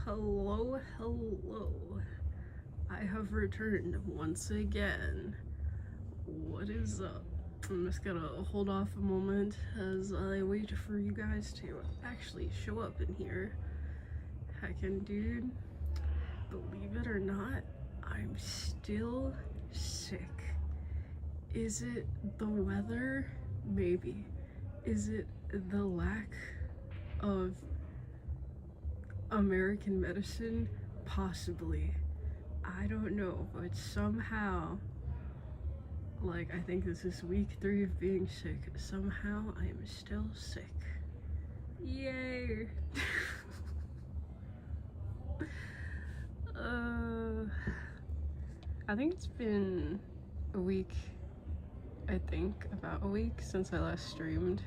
Hello, hello. I have returned once again. What is up? I'm just gonna hold off a moment as I wait for you guys to actually show up in here. Heckin' dude, believe it or not, I'm still sick. Is it the weather? Maybe. Is it the lack of American medicine? Possibly. I don't know, but somehow, like, I think this is week 3 of being sick. Somehow I am still sick. Yay! I think it's been a week, about a week since I last streamed.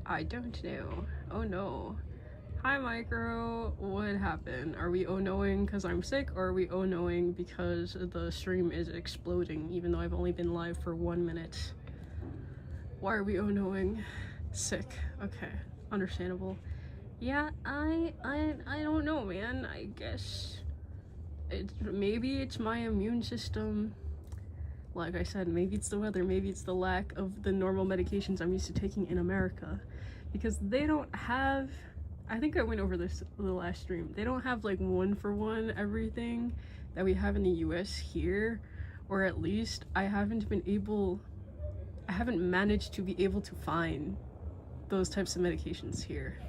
I don't know. Oh no. Hi Micro, what happened? Are we oh-noing because I'm sick, or are we oh-noing because the stream is exploding even though I've only been live for 1 minute? Why are we oh-noing? Sick. Okay, understandable. Yeah, I don't know, man. I guess maybe it's my immune system. Like I said, maybe it's the weather, maybe it's the lack of the normal medications I'm used to taking in America, because they don't have, I think I went over this the last stream, they don't have like 1-for-1 everything that we have in the US here, or at least I haven't managed to be able to find those types of medications here.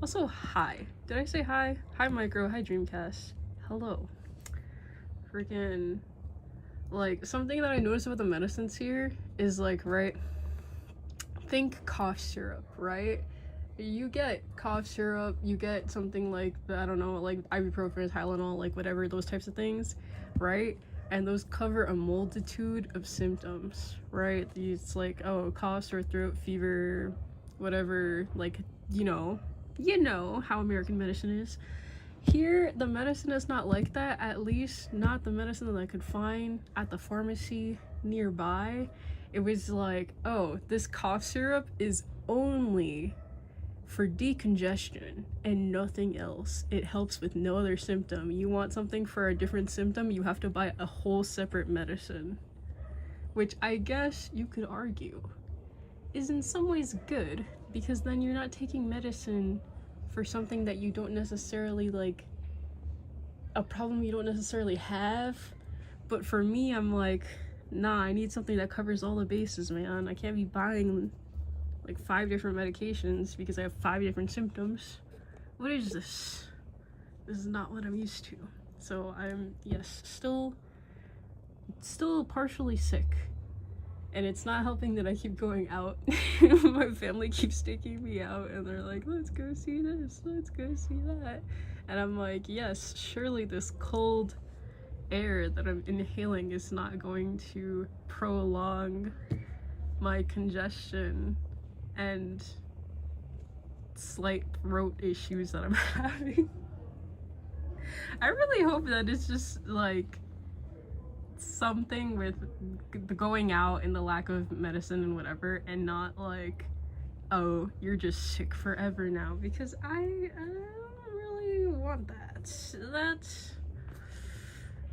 Also, hi. Did I say hi? Hi Micro, hi Dreamcast. Hello. Freaking, like, something that I noticed about the medicines here is, like, right, think cough syrup, right? You get cough syrup, you get something like, I don't know, like ibuprofen, Tylenol, like whatever, those types of things, right? And those cover a multitude of symptoms, right? It's like, oh, cough, sore throat, fever, whatever, like, you know how American medicine is. Here, the medicine is not like that, at least not the medicine that I could find at the pharmacy nearby. It was like, oh, this cough syrup is only for decongestion and nothing else. It helps with no other symptom. You want something for a different symptom, you have to buy a whole separate medicine. Which I guess you could argue is in some ways good, because then you're not taking medicine for something that you don't necessarily, like, a problem you don't necessarily have. But for me, I'm like, nah, I need something that covers all the bases, man. I can't be buying like 5 different medications because I have 5 different symptoms. What is this? This is not what I'm used to. So I'm, yes, still partially sick. And it's not helping that I keep going out. My family keeps taking me out and they're like, let's go see this, let's go see that. And I'm like, yes, surely this cold air that I'm inhaling is not going to prolong my congestion and slight throat issues that I'm having. I really hope that it's just like something with the going out and the lack of medicine and whatever, and not like, oh, you're just sick forever now, because I don't really want that. That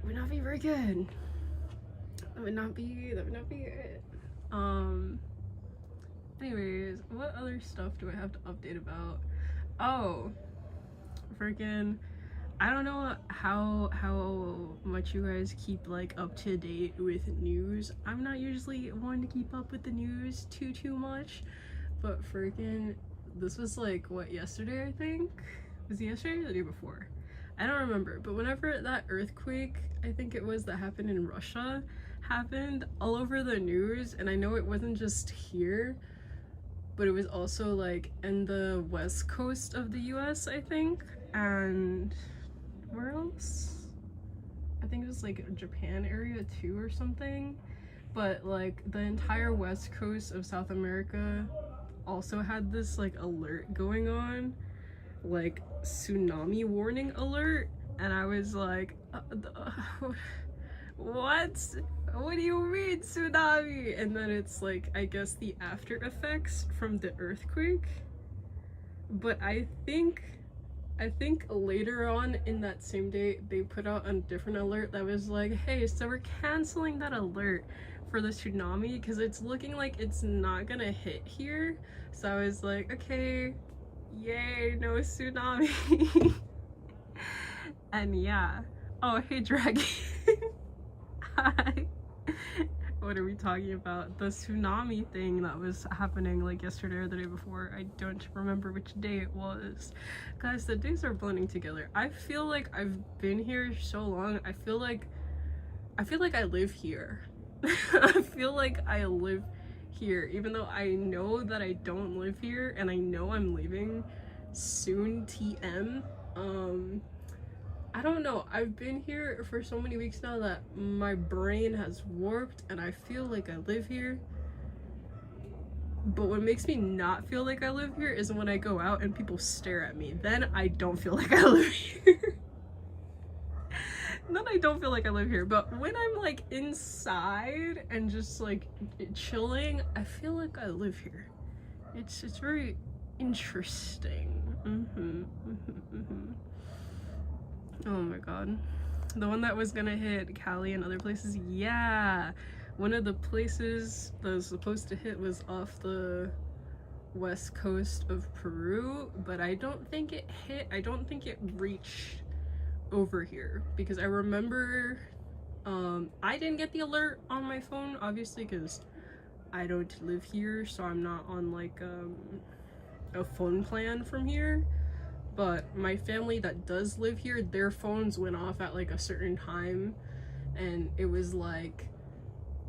would not be very good. That would not be it. Anyways, what other stuff do I have to update about? Oh, freaking, I don't know how much you guys keep like up to date with news. I'm not usually one to keep up with the news too much, but freaking, this was like, what, yesterday, I think? Was it yesterday or the day before? I don't remember, but whenever that earthquake, I think it was, that happened in Russia, happened all over the news, and I know it wasn't just here, but it was also like in the west coast of the US, I think, and where else? I think it was like Japan area too or something. But like the entire west coast of South America also had this like alert going on, like tsunami warning alert, and I was like, what do you mean tsunami? And then it's like, I guess the after effects from the earthquake. But I think I think later on in that same day, they put out a different alert that was like, hey, so we're canceling that alert for the tsunami because it's looking like it's not gonna hit here. So I was like, okay, yay, no tsunami. And yeah. Oh, hey, Dragon. Hi. What are we talking about? The tsunami thing that was happening like yesterday or the day before. I don't remember which day it was. Guys, the days are blending together. I feel like I've been here so long. I feel like I live here. I feel like I live here, even though I know that I don't live here and I know I'm leaving soon, TM. I don't know, I've been here for so many weeks now that my brain has warped and I feel like I live here. But what makes me not feel like I live here is when I go out and people stare at me. Then I don't feel like I live here. Then I don't feel like I live here. But when I'm like inside and just like chilling, I feel like I live here. It's very interesting. Oh my god. The one that was gonna hit Cali and other places, yeah. One of the places that was supposed to hit was off the west coast of Peru, but I don't think it hit. I don't think it reached over here because I remember I didn't get the alert on my phone, obviously, because I don't live here, so I'm not on like a phone plan from here. But my family that does live here, their phones went off at like a certain time and it was like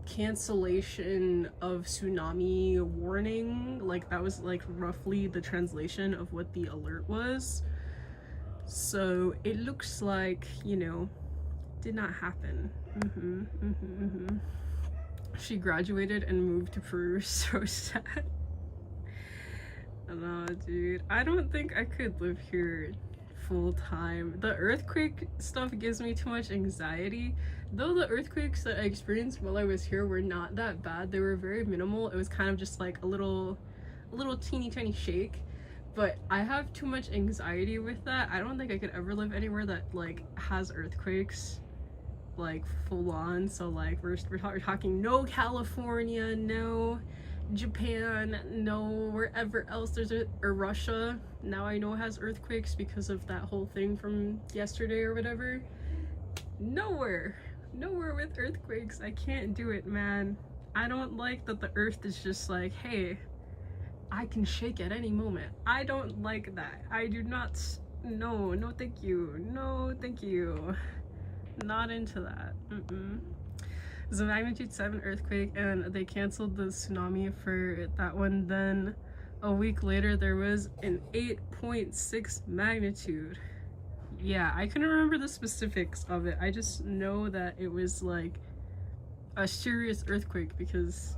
cancellation of tsunami warning. Like that was like roughly the translation of what the alert was. So it looks like, you know, did not happen. She graduated and moved to Peru. So sad. No, dude, I don't think I could live here full time. The earthquake stuff gives me too much anxiety. Though the earthquakes that I experienced while I was here were not that bad. They were very minimal. It was kind of just like a little teeny tiny shake. But I have too much anxiety with that. I don't think I could ever live anywhere that like has earthquakes like full on. So like we're talking no California, no Japan, no wherever else there's or Russia now I know has earthquakes because of that whole thing from yesterday or whatever. Nowhere with earthquakes. I can't do it, man. I don't like that the earth is just like, hey, I can shake at any moment. I don't like that. I do not. No thank you, no thank you, not into that. It was a magnitude 7 earthquake and they canceled the tsunami for that one. Then a week later there was an 8.6 magnitude. Yeah, I couldn't remember the specifics of it. I just know that it was like a serious earthquake because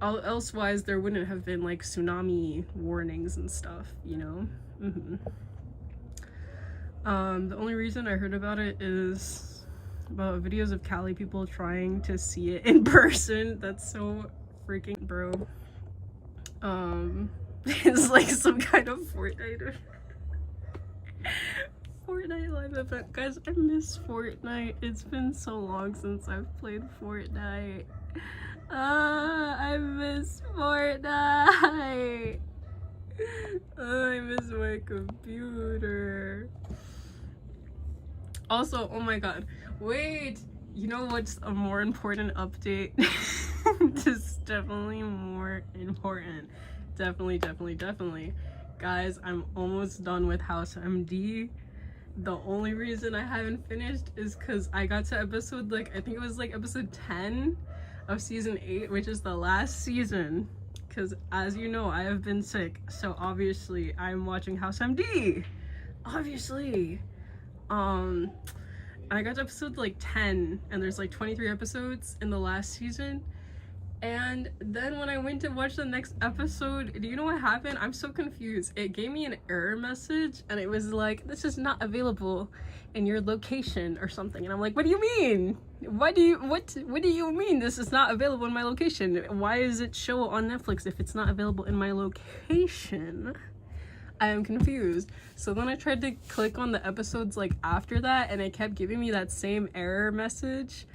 elsewise there wouldn't have been like tsunami warnings and stuff, you know. The only reason I heard about it is about videos of Cali people trying to see it in person. That's so freaking bro. It's like some kind of Fortnite live event. Guys, I miss Fortnite. It's been so long since I've played Fortnite. I miss Fortnite. I miss my computer. Also, oh my god, wait, you know what's a more important update? This definitely more important. Definitely. Guys, I'm almost done with House MD. The only reason I haven't finished is because I got to episode, like, I think it was like episode 10 of season 8, which is the last season. Because as you know, I have been sick, so obviously I'm watching House MD. Obviously. And I got to episode like 10 and there's like 23 episodes in the last season. And then when I went to watch the next episode, do you know what happened? I'm so confused. It gave me an error message and it was like, this is not available in your location or something. And I'm like, what do you mean? What do you mean this is not available in my location? Why does it show on Netflix if it's not available in my location? I am confused. So then I tried to click on the episodes like after that, and it kept giving me that same error message.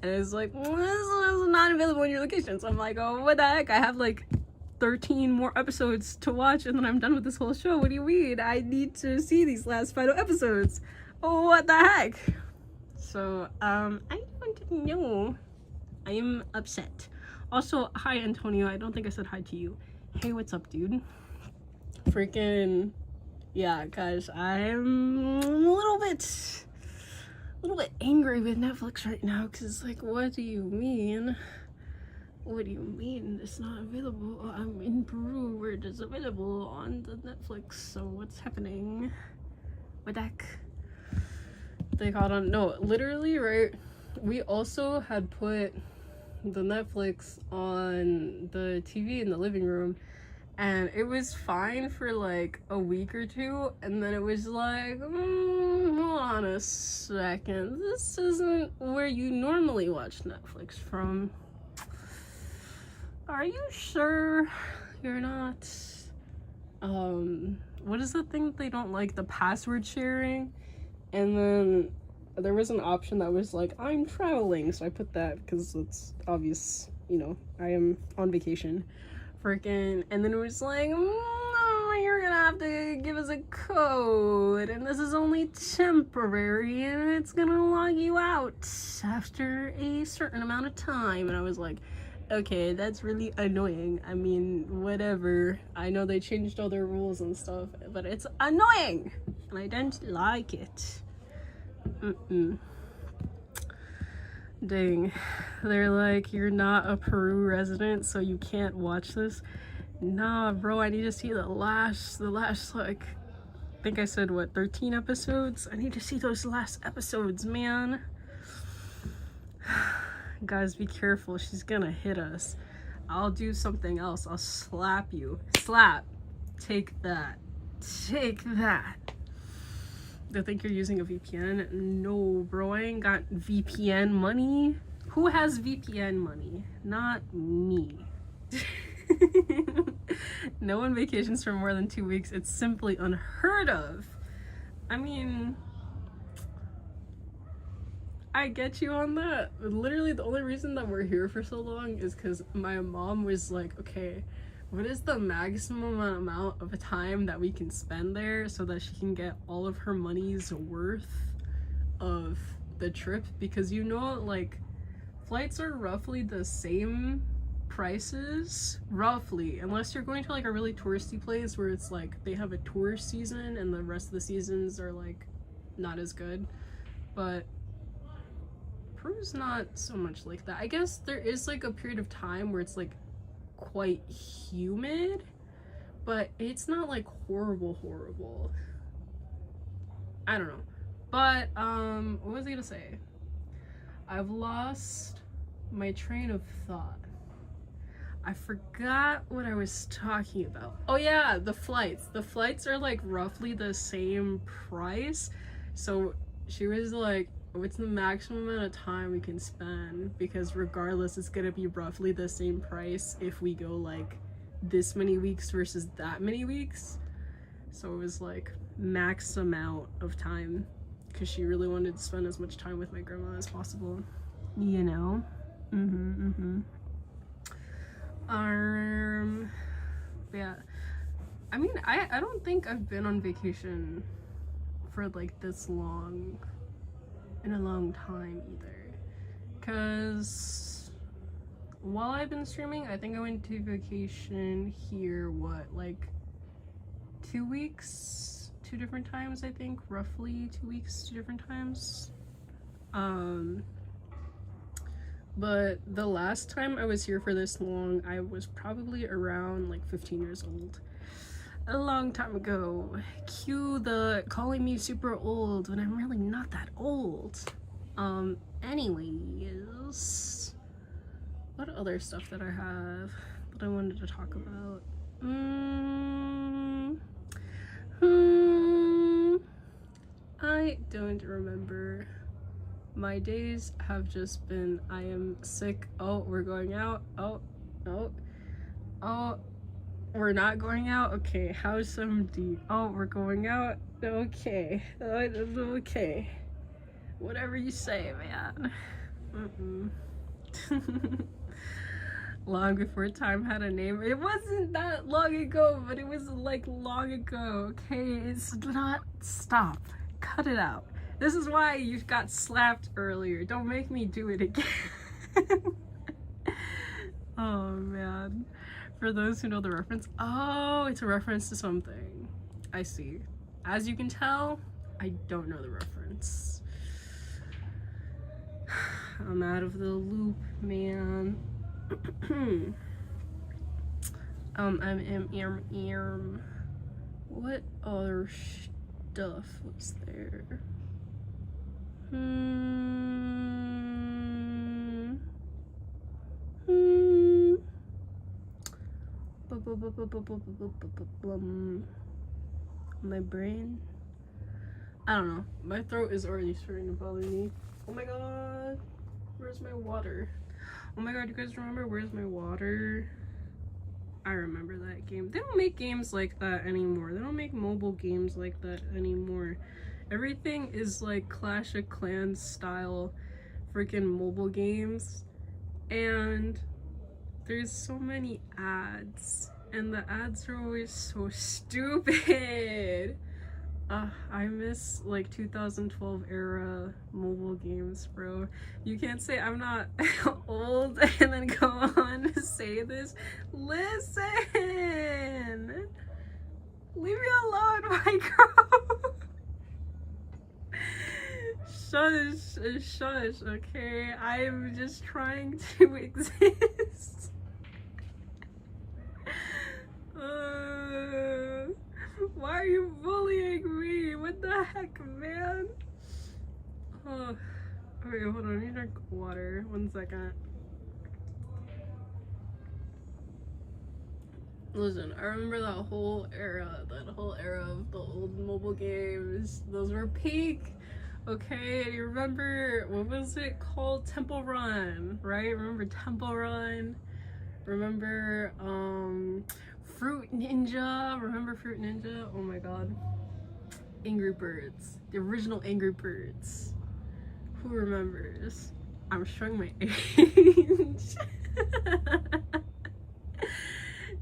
And it was like, well, this is not available in your location. So I'm like, oh, what the heck? I have like 13 more episodes to watch, and then I'm done with this whole show. What do you mean? I need to see these last final episodes. Oh, what the heck? So, I don't know. I am upset. Also, hi, Antonio. I don't think I said hi to you. Hey, what's up, dude? Freaking, yeah, guys, I'm a little bit angry with Netflix right now, because, like, what do you mean? What do you mean it's not available? I'm in Peru where it is available on the Netflix, so what's happening? What the heck? They got on, no, literally, right? We also had put the Netflix on the TV in the living room, and it was fine for like a week or two, and then it was like, hold on a second, this isn't where you normally watch Netflix from. Are you sure you're not? What is the thing that they don't like? The password sharing. And then there was an option that was like, I'm traveling, so I put that because it's obvious, you know, I am on vacation. Freaking, and then it was like, you're gonna have to give us a code, and this is only temporary, and it's gonna log you out after a certain amount of time. And I was like, okay, that's really annoying. I mean, whatever. I know they changed all their rules and stuff, but it's annoying, and I don't like it. Dang. They're like, you're not a Peru resident, so you can't watch this. Nah, bro, I need to see the last, like, I think I said, what, 13 episodes? I need to see those last episodes, man. Guys, be careful. She's gonna hit us. I'll do something else. I'll slap you. Slap. Take that. Take that. They think you're using a VPN. No, bro, I ain't got VPN money. Who has VPN money? Not me. No one vacations for more than 2 weeks. It's simply unheard of. I mean, I get you on that. Literally, the only reason that we're here for so long is because my mom was like, okay, what is the maximum amount of time that we can spend there so that she can get all of her money's worth of the trip? Because, you know, like, flights are roughly the same prices, roughly, unless you're going to like a really touristy place where it's like they have a tourist season and the rest of the seasons are like not as good. But Peru's not so much like that. I guess there is like a period of time where it's like quite humid, but it's not like horrible. I don't know. But what was I gonna say? I've lost my train of thought. I forgot what I was talking about. Oh yeah, the flights. The flights are like roughly the same price. So she was like, what's the maximum amount of time we can spend? Because regardless, it's gonna be roughly the same price if we go like this many weeks versus that many weeks. So it was like max amount of time because she really wanted to spend as much time with my grandma as possible. You know? Yeah. I mean, I don't think I've been on vacation for like this long in a long time either. Cause while I've been streaming, I think I went to vacation here, what, like 2 weeks, 2 different times, I think, roughly 2 weeks, 2 different times. But the last time I was here for this long, I was probably around like 15 years old. A long time ago. Cue the calling me super old when I'm really not that old. Anyways, what other stuff that I have that I wanted to talk about? I don't remember. My days have just been, I am sick. Oh, we're going out. Oh, We're not going out? Okay, how's some deep? Oh, we're going out? Okay. Okay. Whatever you say, man. Long before time had a name. It wasn't that long ago, but it was like long ago, okay? It's not. Stop. Cut it out. This is why you got slapped earlier. Don't make me do it again. Oh, man. For those who know the reference, oh, it's a reference to something. I see. As you can tell, I don't know the reference. I'm out of the loop, man. What other stuff was there? My brain, I don't know, my throat is already starting to bother me. Oh my god, where's my water? Oh my god, you guys remember Where's My Water? I remember that game. They don't make games like that anymore. They don't make mobile games like that anymore. Everything is like Clash of Clans style freaking mobile games, and there's so many ads, and the ads are always so stupid. I miss like 2012 era mobile games, bro. You can't say I'm not old and then go on to say this. Listen! Leave me alone, my girl! Shush, okay? I'm just trying to exist. Why are you bullying me? What the heck, man? Oh, okay, hold on. I need to drink water. 1 second. Listen, I remember that whole era of the old mobile games. Those were peak. Okay, and you remember, what was it called? Temple Run, right? Remember Temple Run? Remember, Fruit Ninja? Remember Fruit Ninja? Oh my god. Angry Birds. The original Angry Birds. Who remembers? I'm showing my age.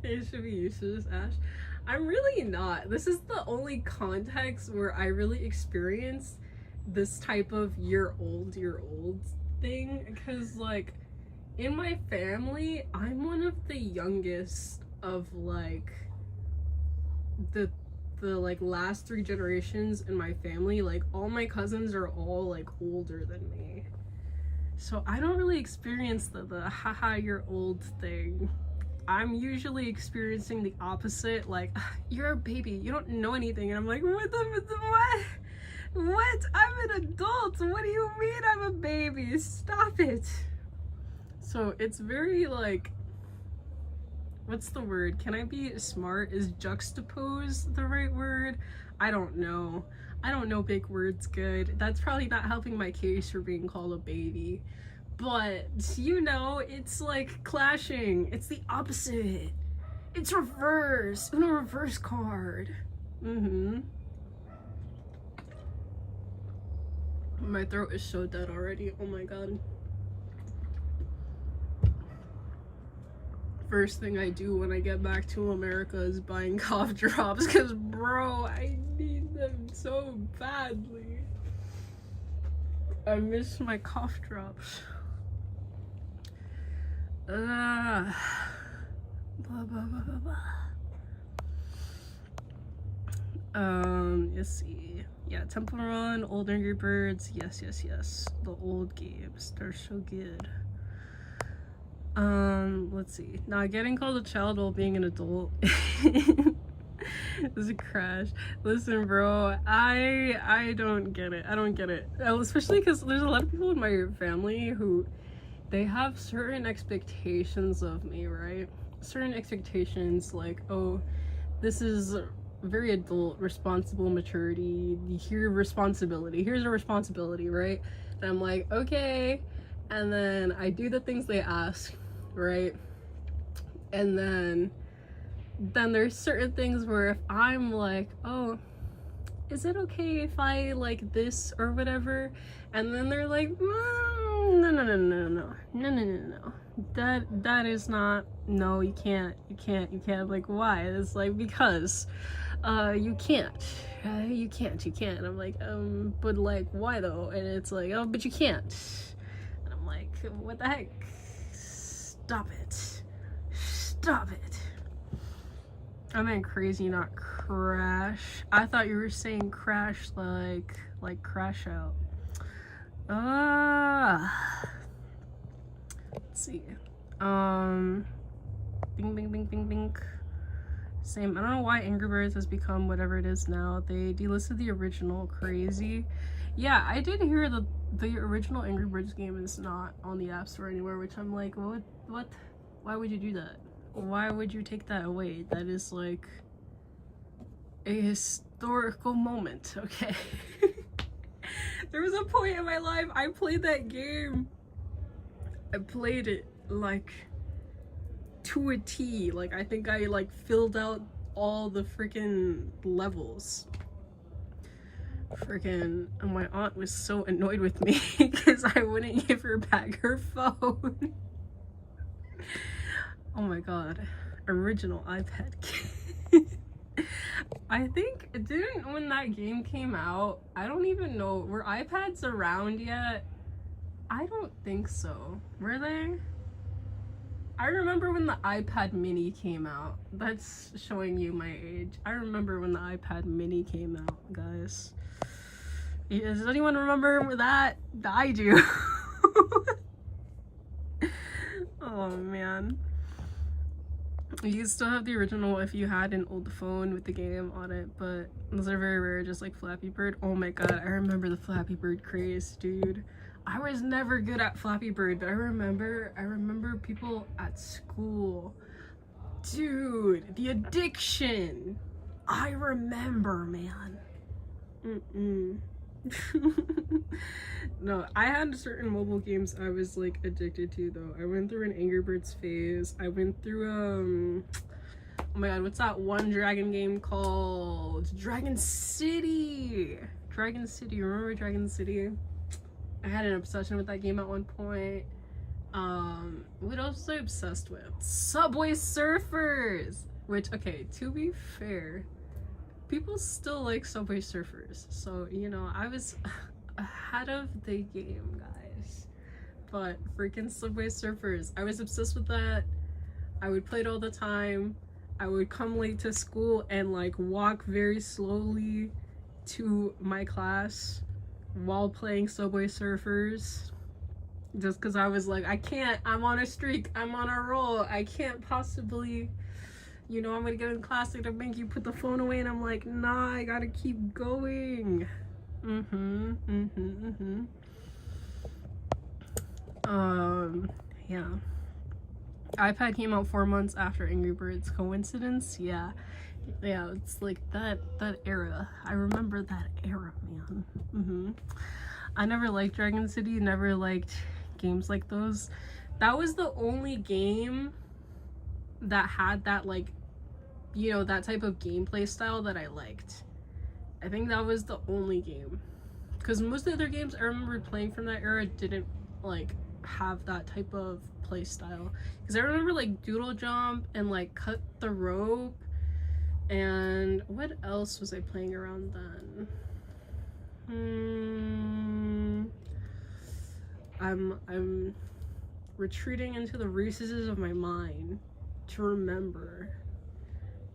It should be used to this, Ash. I'm really not. This is the only context where I really experience this type of you're old thing, because like in my family I'm one of the youngest of like the like last 3 generations in my family. Like all my cousins are all like older than me, so I don't really experience the haha you're old thing. I'm usually experiencing the opposite, like you're a baby, you don't know anything, and I'm like what? I'm an adult. What do you mean I'm a baby? Stop it. So it's very like, what's the word? Can I be smart? Is juxtapose the right word? I don't know. I don't know big words good. That's probably not helping my case for being called a baby. But, you know, it's like clashing. It's the opposite. It's reverse. Uno reverse card. My throat is so dead already. Oh my god. First thing I do when I get back to America is buying cough drops, because bro, I need them so badly. I miss my cough drops. Blah, blah, blah, blah, blah. Let's see. Yeah, Temple Run, Old Angry Birds. Yes. The old games. They're so good. Let's see. Not getting called a child while being an adult. This is a crash. Listen, bro, I don't get it. I don't get it. Especially because there's a lot of people in my family who they have certain expectations of me, right? Certain expectations like, oh, this is very adult, responsible maturity. Here's a responsibility, right? And I'm like, okay. And then I do the things they ask, right? And then then there's certain things where if I'm like, oh, is it okay if I like this or whatever, and then they're like, no, that is not, no, you can't. I'm like, why? It's like, because you can't. You can't. And I'm like, but like, why though? And it's like, oh, but you can't. And I'm like, what the heck? Stop it. I meant crazy, not crash. I thought you were saying crash like crash out. Let's see. Bing. Same. I don't know why Angry Birds has become whatever it is now. They delisted the original. Crazy. Yeah, I did hear that the original Angry Birds game is not on the App Store anywhere, which I'm like, what? Why would you do that? Why would you take that away? That is like a historical moment, okay? There was a point in my life I played that game. I played it like to a T. Like, I think I like filled out all the freaking levels. Freaking, and my aunt was so annoyed with me because I wouldn't give her back her phone. Oh my god. Original iPad game. I think, didn't, when that game came out, I don't even know, were iPads around yet? I don't think so. Were they? I remember when the iPad mini came out. That's showing you my age. I remember when the iPad mini came out, guys. Does anyone remember that? I do. Oh man. You still have the original if you had an old phone with the game on it, but those are very rare, just like Flappy Bird. Oh my god, I remember the Flappy Bird craze, dude. I was never good at Flappy Bird, but I remember people at school. Dude, the addiction. I remember, man. No, I had certain mobile games I was like addicted to though. I went through an Angry Birds phase. I went through oh my god, what's that one dragon game called? Dragon City. Remember Dragon City? I had an obsession with that game at one point. What else was I obsessed with? Subway Surfers, which, okay, to be fair, people still like Subway Surfers, so you know, I was ahead of the game, guys. But freaking Subway Surfers, I was obsessed with that. I would play it all the time. I would come late to school and like walk very slowly to my class while playing Subway Surfers, just because I was like, I can't, I'm on a streak, I'm on a roll, I can't possibly, you know, I'm gonna get in class, they're gonna make you put the phone away, and I'm like, nah, I gotta keep going. Yeah. iPad came out 4 months after Angry Birds. Coincidence? Yeah, it's like that era. I remember that era, man. I never liked Dragon City, never liked games like those. That was the only game that had that, like, you know, that type of gameplay style that I liked. I think that was the only game, because most of the other games I remember playing from that era didn't like have that type of play style. Because I remember like Doodle Jump and like Cut the Rope, and what else was I playing around then? I'm retreating into the recesses of my mind to remember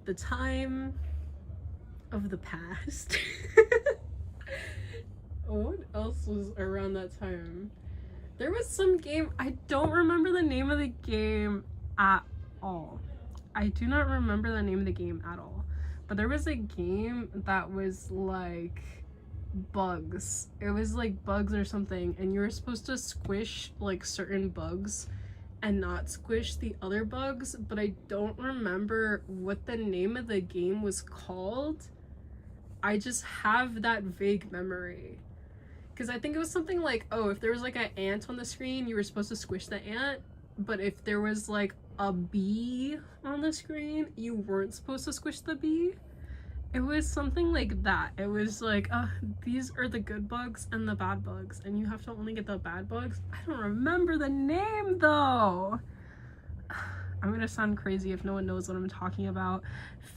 the time of the past. What else was around that time? There was some game, I don't remember the name of the game at all. I do not remember the name of the game at all. But there was a game that was like bugs. It was like bugs or something, and you were supposed to squish like certain bugs and not squish the other bugs, but I don't remember what the name of the game was called. I just have that vague memory. Because I think it was something like, oh, if there was like an ant on the screen, you were supposed to squish the ant, but if there was like a bee on the screen, you weren't supposed to squish the bee. It was something like that. It was like, these are the good bugs and the bad bugs, and you have to only get the bad bugs. I don't remember the name though. I'm gonna sound crazy if no one knows what I'm talking about.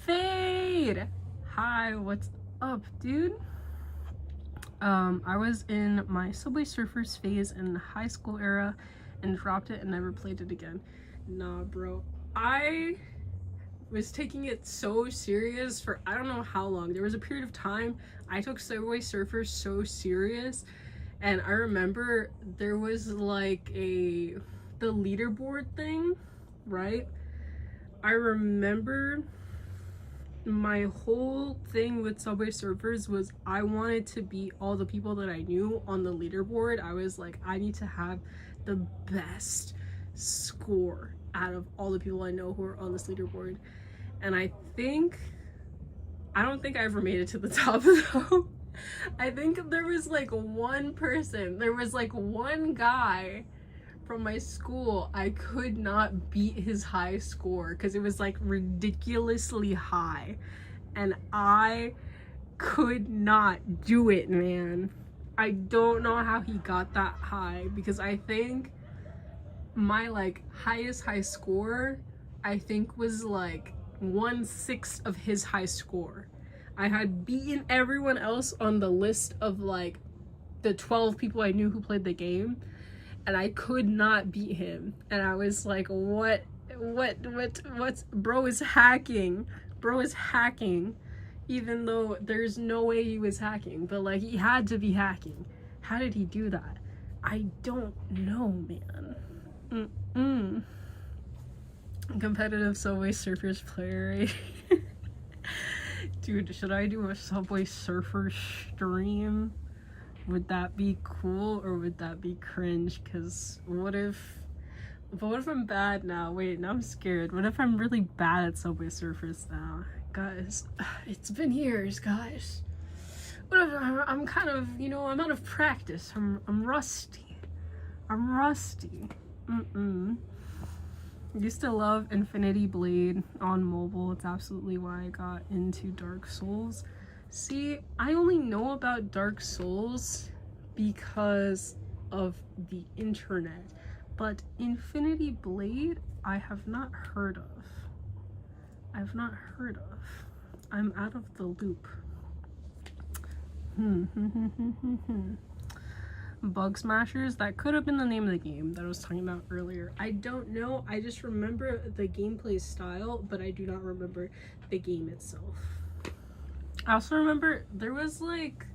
Fade! Hi, what's up, dude? I was in my Subway Surfers phase in high school era and dropped it and never played it again. Nah, bro. I was taking it so serious for I don't know how long. There was a period of time I took Subway Surfers so serious, and I remember there was like the leaderboard thing, right? I remember my whole thing with Subway Surfers was I wanted to beat all the people that I knew on the leaderboard. I was like, I need to have the best score out of all the people I know who are on this leaderboard. And I don't think I ever made it to the top though. I think there was like one guy from my school. I could not beat his high score because it was like ridiculously high, and I could not do it, man. I don't know how he got that high, because I think my like highest high score I think was like 1/6 of his high score. I had beaten everyone else on the list of like the 12 people I knew who played the game, and I could not beat him. And I was like, what's bro is hacking, even though there's no way he was hacking, but like he had to be hacking. How did he do that? I don't know, man. Competitive Subway Surfers player, right? Dude, should I do a Subway Surfer stream? Would that be cool or would that be cringe? Because what if I'm bad now? Wait, now I'm scared. What if I'm really bad at Subway Surfers now? Guys, it's been years, guys. What if I'm kind of, I'm out of practice. I'm rusty. Used to love Infinity Blade on mobile. It's absolutely why I got into Dark Souls. See, I only know about Dark Souls because of the internet, but Infinity Blade I have not heard of. I'm out of the loop. Bug Smashers, that could have been the name of the game that I was talking about earlier. I don't know. I just remember the gameplay style, but I do not remember the game itself. I also remember there was like,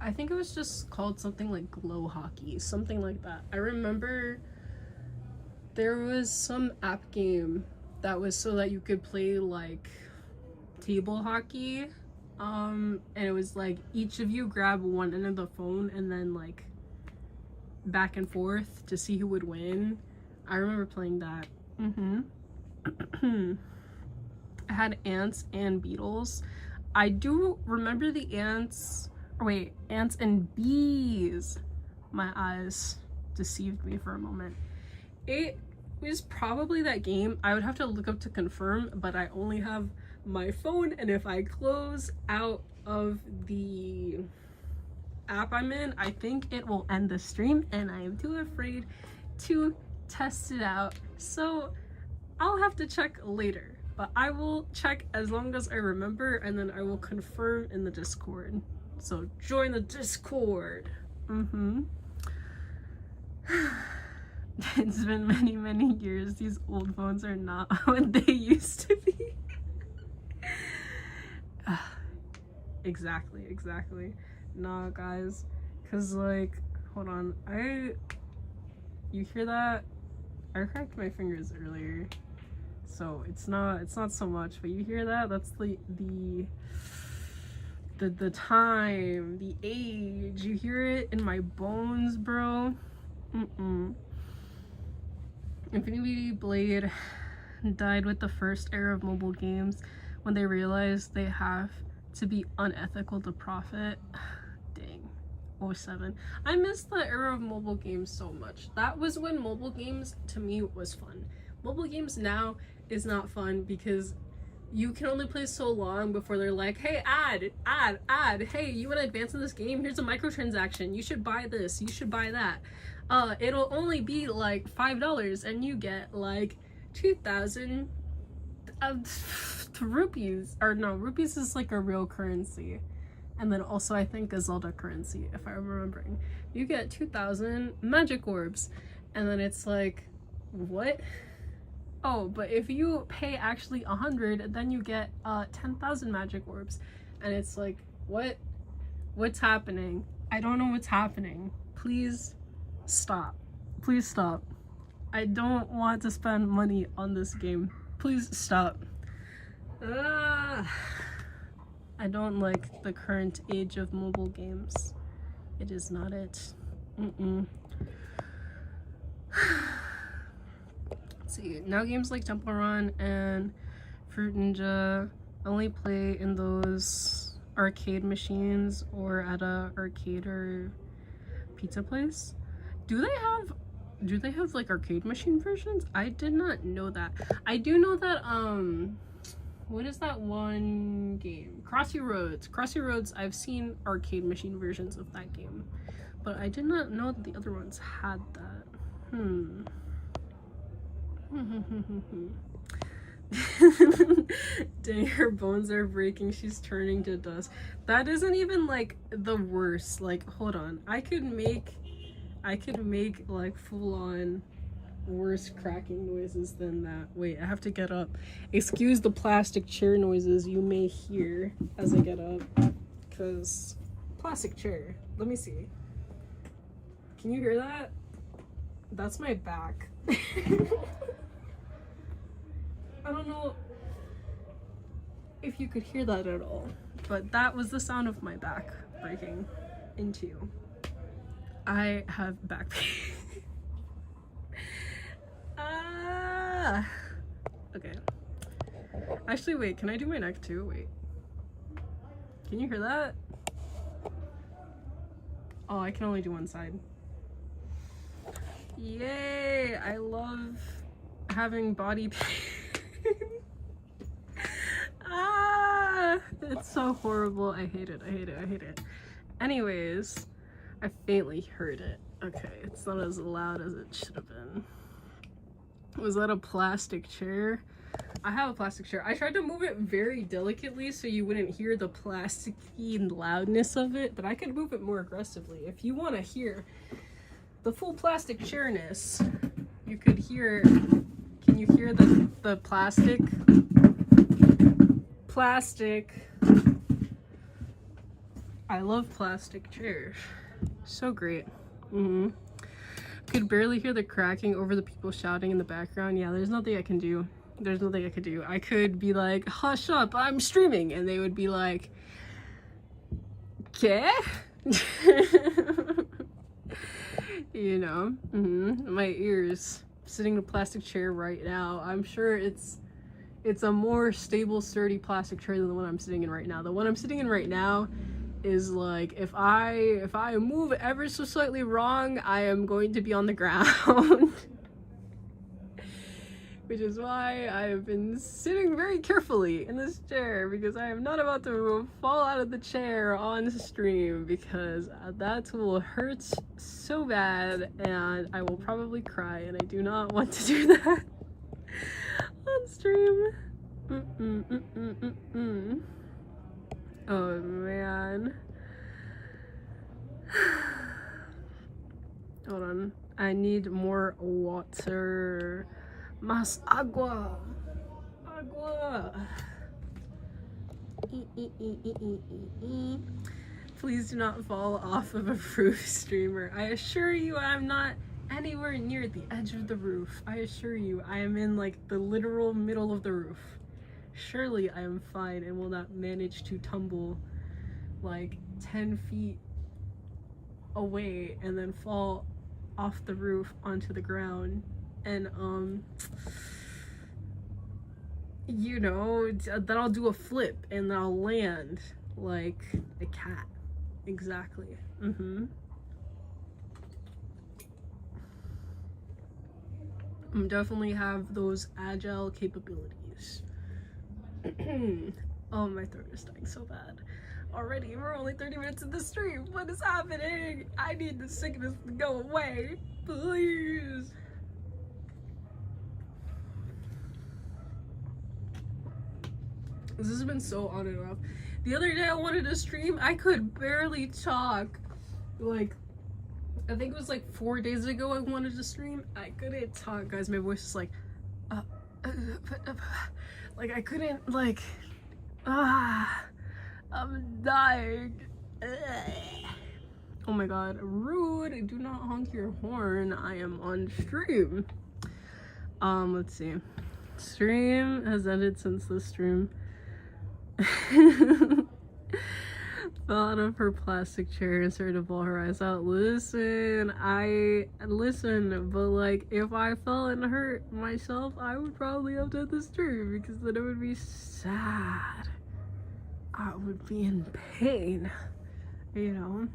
I think it was just called something like Glow Hockey, something like that. I remember there was some app game that was so that you could play like table hockey. And it was like each of you grab one end of the phone and then like back and forth to see who would win. I remember playing that. I had ants and beetles. I do remember the ants. Wait, ants and bees. My eyes deceived me for a moment. It was probably that game. I would have to look up to confirm, but I only have my phone, and if I close out of the app I'm in, I think it will end the stream, and I am too afraid to test it out, so I'll have to check later. But I will check as long as I remember, and then I will confirm in the Discord. So join the Discord. It's been many years. These old phones are not what they used to be. Exactly. Nah, guys, cause like, hold on, you hear that? I cracked my fingers earlier, so it's not so much, but you hear that? That's the time, the age. You hear it in my bones, bro. Infinity Blade died with the first era of mobile games when they realized they have to be unethical to profit. Dang. 07. I miss the era of mobile games so much. That was when mobile games to me was fun. Mobile games now is not fun because you can only play so long before they're like, hey, ad, hey, you want to advance in this game? Here's a microtransaction. You should buy this. You should buy that. It'll only be like $5 and you get like 2,000 rupees. Or no, rupees is like a real currency. And then also I think a Zelda currency, if I'm remembering. You get 2,000 magic orbs. And then it's like, what? Oh, but if you pay actually 100, then you get 10,000 magic orbs. And it's like, what? What's happening? I don't know what's happening. Please stop. Please stop. I don't want to spend money on this game. Please stop. I don't like the current age of mobile games. It is not it. Let's see, now games like Temple Run and Fruit Ninja only play in those arcade machines or at a arcade or pizza place. Do they have like arcade machine versions? I did not know that. I do know that what is that one game? Crossy Roads. I've seen arcade machine versions of that game, but I did not know that the other ones had that. Dang, her bones are breaking. She's turning to dust. That isn't even like the worst. Like, hold on. I could make like full-on worse cracking noises than that. Wait, I have to get up. Excuse the plastic chair noises you may hear as I get up, because plastic chair. Let me see. Can you hear that? That's my back. I don't know if you could hear that at all, but that was the sound of my back breaking into. I have back pain. Okay. Actually, wait, can I do my neck too? Wait. Can you hear that? Oh, I can only do one side. Yay! I love having body pain. It's so horrible. I hate it. Anyways, I faintly heard it. Okay, it's not as loud as it should have been. Was that a plastic chair? I have a plastic chair. I tried to move it very delicately so you wouldn't hear the plasticky loudness of it, but I could move it more aggressively. If you want to hear the full plastic chairness, you could hear. Can you hear the plastic? I love plastic chairs. So great. Could barely hear the cracking over the people shouting in the background. Yeah, there's nothing I can do. I could be like, hush up, I'm streaming, and they would be like, "Ke?" You know. My ears. Sitting in a plastic chair right now. I'm sure it's a more stable, sturdy plastic chair than the one I'm sitting in right now. The one I'm sitting in right now is like, if I move ever so slightly wrong, I am going to be on the ground. Which is why I have been sitting very carefully in this chair, because I am not about to fall out of the chair on stream, because that will hurt so bad and I will probably cry, and I do not want to do that on stream. Oh man. Hold on. I need more water. Más agua. Please do not fall off of a roof, streamer. I assure you I'm not anywhere near the edge of the roof. I assure you I am in like the literal middle of the roof. Surely I am fine and will not manage to tumble like 10 feet away and then fall off the roof onto the ground and you know, then I'll do a flip and then I'll land like a cat exactly. Definitely have those agile capabilities. Oh, my throat is dying so bad. Already, we're only 30 minutes in the stream. What is happening? I need the sickness to go away. Please. This has been so on and off. The other day I wanted to stream, I could barely talk. Like, I think it was like 4 days ago I wanted to stream. I couldn't talk, guys. My voice is like, like I couldn't, like, I'm dying. Oh my god, rude. Do not honk your horn. I am on stream. Let's see. Stream has ended since the stream. Fell out of her plastic chair and started to ball her eyes out. Listen, but like, if I fell and hurt myself, I would probably have done the stream because then it would be sad. I would be in pain, you know.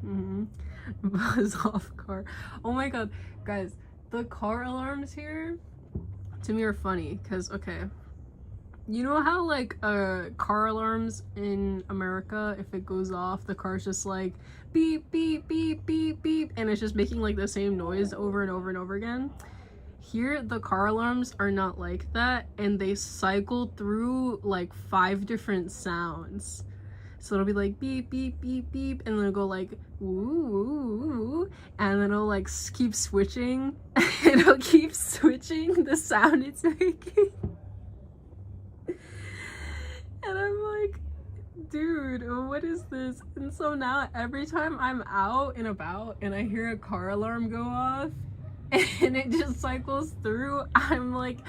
Buzz off car. Oh my god, guys, the car alarms here to me are funny because, okay, you know how like car alarms in America, if it goes off, the car's just like beep beep beep beep beep, and it's just making like the same noise over and over and over again? Here the car alarms are not like that, and they cycle through like 5 different sounds. So it'll be like beep beep beep beep, and then it'll go like ooh, and then it'll like keep switching. It'll keep switching the sound it's making. And I'm like, dude, what is this? And so now every time I'm out and about and I hear a car alarm go off and it just cycles through, I'm like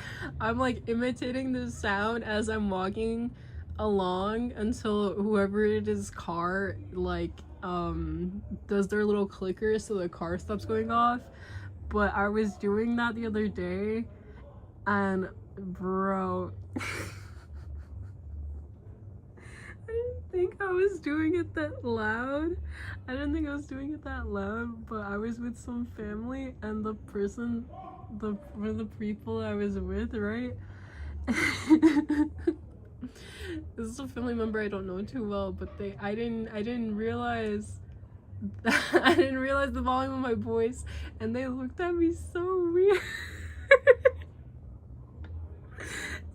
imitating the sound as I'm walking along until whoever it is car like does their little clicker so the car stops going off. But I was doing that the other day, and bro, I didn't think I was doing it that loud. But I was with some family, and one of the people I was with, right? This is a family member I don't know too well, but I didn't realize the volume of my voice, and they looked at me so weird.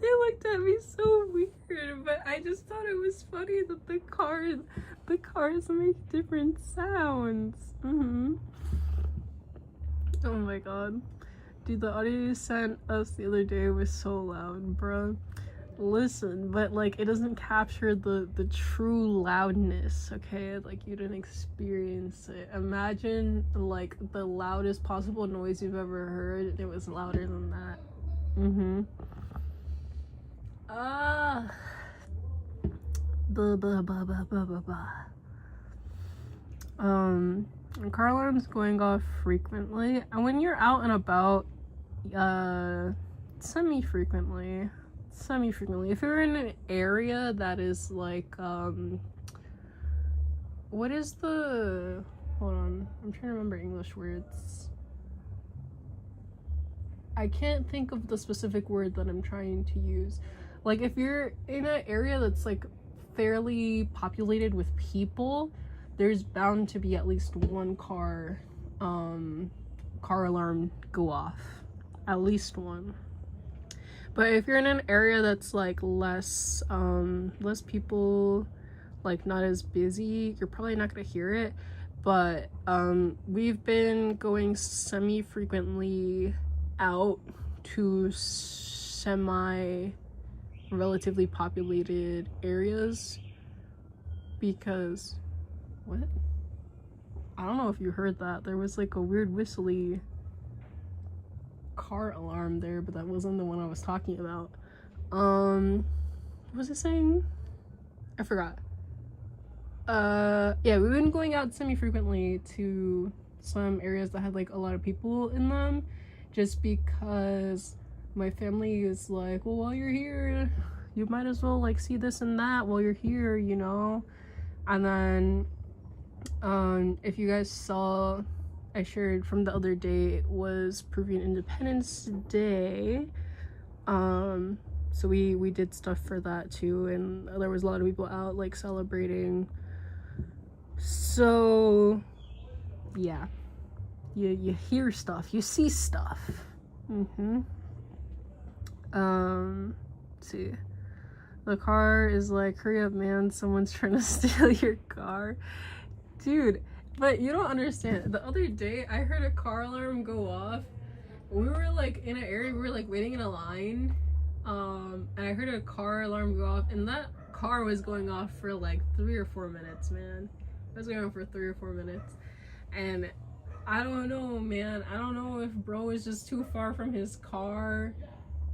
They looked at me so weird, but I just thought it was funny that the cars make different sounds. Oh my god. Dude, the audio you sent us the other day was so loud, bro. Listen, but like, it doesn't capture the true loudness, okay? Like, you didn't experience it. Imagine like the loudest possible noise you've ever heard, and it was louder than that. Car alarms going off frequently, and when you're out and about, semi-frequently. If you're in an area that is like, what is the, hold on, I'm trying to remember English words. I can't think of the specific word that I'm trying to use. Like, if you're in an area that's like fairly populated with people, there's bound to be at least one car alarm go off. At least one. But if you're in an area that's like less people, like not as busy, you're probably not gonna hear it. But we've been going semi-frequently out to relatively populated areas because, what? I don't know if you heard that. There was like a weird whistly car alarm there, but that wasn't the one I was talking about. What was I saying? I forgot. Yeah, we've been going out semi-frequently to some areas that had like a lot of people in them, just because my family is like, well, while you're here, you might as well like see this and that while you're here, you know? And then If you guys saw, I shared from the other day, it was Peruvian Independence Day. So we did stuff for that too, and there was a lot of people out like celebrating. So yeah, you hear stuff, you see stuff. Let's see. The car is like, hurry up, man, someone's trying to steal your car. Dude, but you don't understand. The other day, I heard a car alarm go off. We were like in an area, we were like waiting in a line. And I heard a car alarm go off, and that car was going off for like 3 or 4 minutes, man. It was going on for 3 or 4 minutes. And I don't know, man. I don't know if bro was just too far from his car,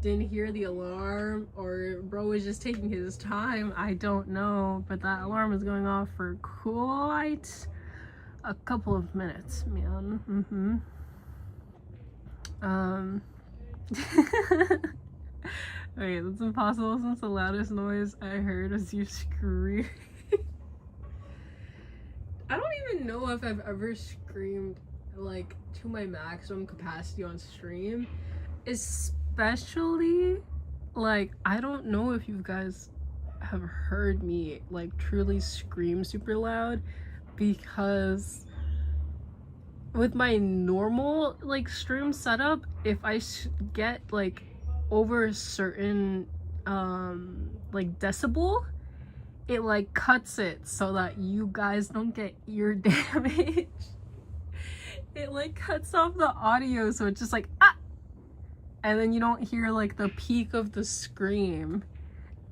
didn't hear the alarm, or bro was just taking his time. I don't know, but that alarm was going off for quite a couple of minutes, man. Wait, that's impossible since the loudest noise I heard was you scream. I don't even know if I've ever screamed like to my maximum capacity on stream, especially like, I don't know if you guys have heard me like truly scream super loud, because with my normal like stream setup, if I get like over a certain like decibel, it like cuts it so that you guys don't get ear damage. It like cuts off the audio, so it's just like and then you don't hear like the peak of the scream,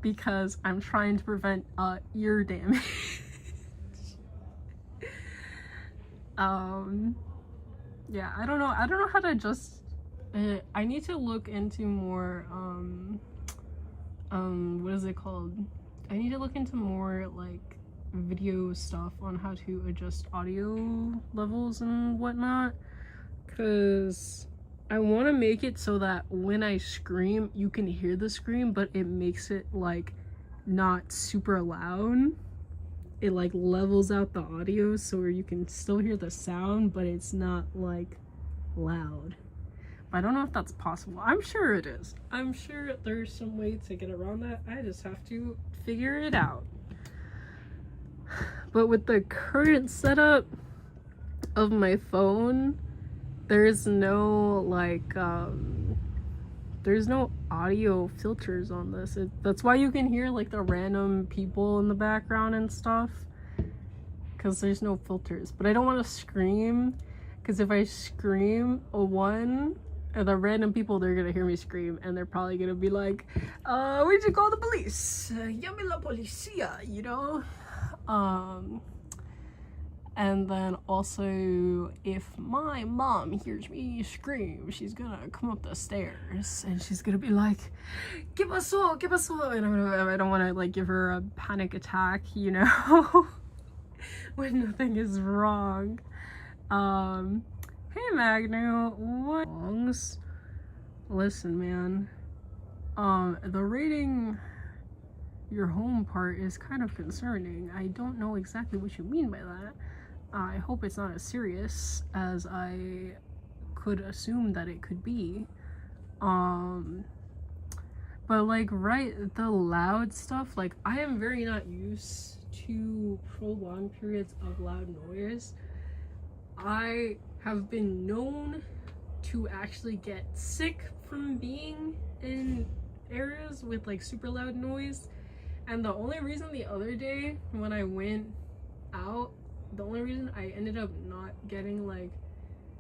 because I'm trying to prevent ear damage. Yeah, I don't know how to adjust it. I need to look into more what is it called? I need to look into more like video stuff on how to adjust audio levels and whatnot, because I want to make it so that when I scream you can hear the scream, but it makes it like not super loud. It like levels out the audio so you can still hear the sound, but it's not like loud. But I don't know if that's possible. I'm sure it is. I'm sure there's some way to get around that. I just have to figure it out. But with the current setup of my phone, there's no like there's no audio filters on this. That's why you can hear like the random people in the background and stuff, because there's no filters. But I don't want to scream, because if I scream the random people, they're gonna hear me scream and they're probably gonna be like, we should call the police, llame la policía, you know. And then also, if my mom hears me scream, she's gonna come up the stairs and she's gonna be like, ¿Qué pasó? ¿Qué pasó? And I don't want to like give her a panic attack, you know, when nothing is wrong. Hey Magnu, what songs? Listen, man, the rating your home part is kind of concerning. I don't know exactly what you mean by that. I hope it's not as serious as I could assume that it could be. But like, right, the loud stuff, like, I am very not used to prolonged periods of loud noise. I have been known to actually get sick from being in areas with like super loud noise. And the only reason the other day when I went out, the only reason I ended up not getting like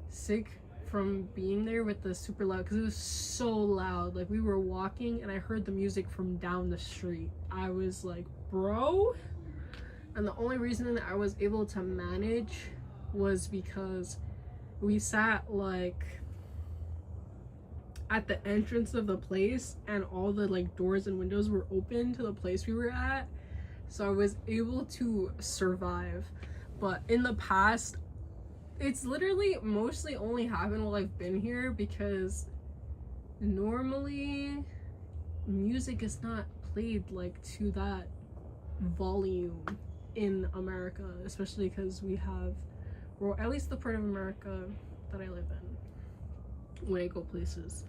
sick from being there with the super loud, because it was so loud. Like, we were walking and I heard the music from down the street. I was like, bro. And the only reason that I was able to manage was because we sat like at the entrance of the place and all the like doors and windows were open to the place we were at, so I was able to survive. But in the past, it's literally mostly only happened while I've been here, because normally music is not played like to that volume in America, especially because we have, well, at least the part of America that I live in when I go places,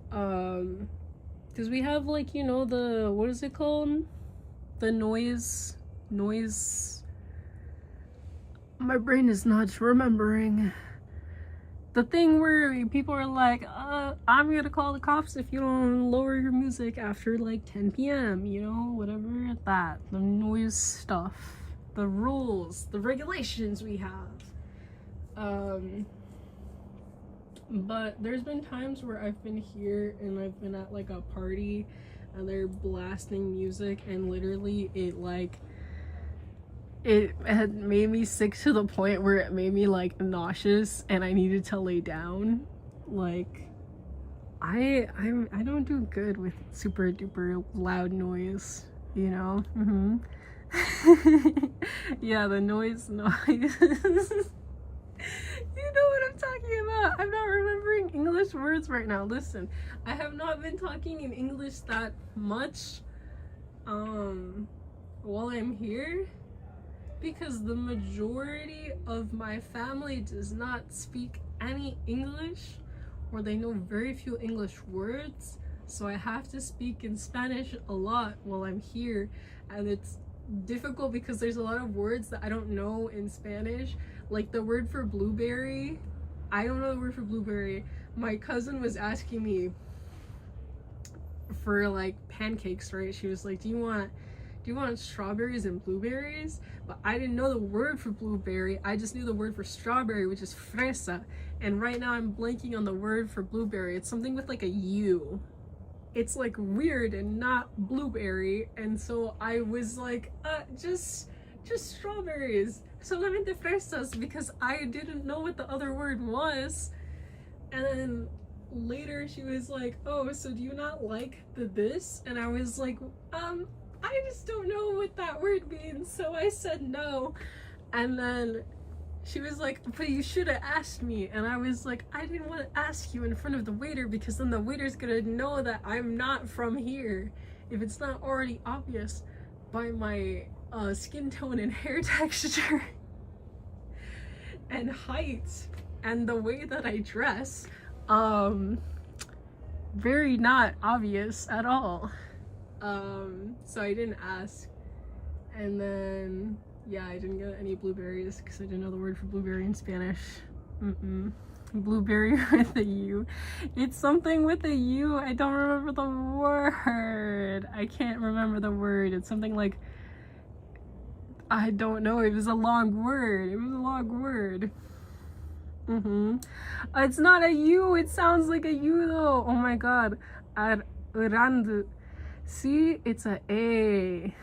because we have, like, you know, the, what is it called, the noise, my brain is not remembering, the thing where people are like, I'm gonna call the cops if you don't lower your music after like 10 p.m, you know, whatever, that, the noise stuff, the rules, the regulations we have. But there's been times where I've been here and I've been at like a party and they're blasting music, and literally it had made me sick to the point where it made me like nauseous and I needed to lay down. Like, I don't do good with super duper loud noise, you know. Yeah, the noise. You know what I'm talking about. I'm not remembering English words right now. Listen, I have not been talking in English that much while I'm here, because the majority of my family does not speak any English, or they know very few English words, so I have to speak in Spanish a lot while I'm here, and it's difficult because there's a lot of words that I don't know in Spanish, like the word for blueberry. I don't know the word for blueberry. My cousin was asking me for like pancakes, right? She was like, do you want strawberries and blueberries? But I didn't know the word for blueberry. I just knew the word for strawberry, which is fresa. And right now I'm blanking on the word for blueberry. It's something with like a U. It's like weird and not blueberry. And so I was like, just strawberries. Solamente fresas, because I didn't know what the other word was. And then later she was like, oh, so do you not like the this? And I was like, I just don't know what that word means, so I said no. And then she was like, but you should have asked me. And I was like, I didn't want to ask you in front of the waiter, because then the waiter's gonna know that I'm not from here, if it's not already obvious by my skin tone and hair texture and height and the way that I dress. Very not obvious at all. So I didn't ask. And then, yeah, I didn't get any blueberries because I didn't know the word for blueberry in Spanish. Blueberry with a U. It's something with a U. I don't remember the word. I can't remember the word. It's something like, I don't know. It was a long word. It's not a U. It sounds like a U though. Oh my god. See, it's a A.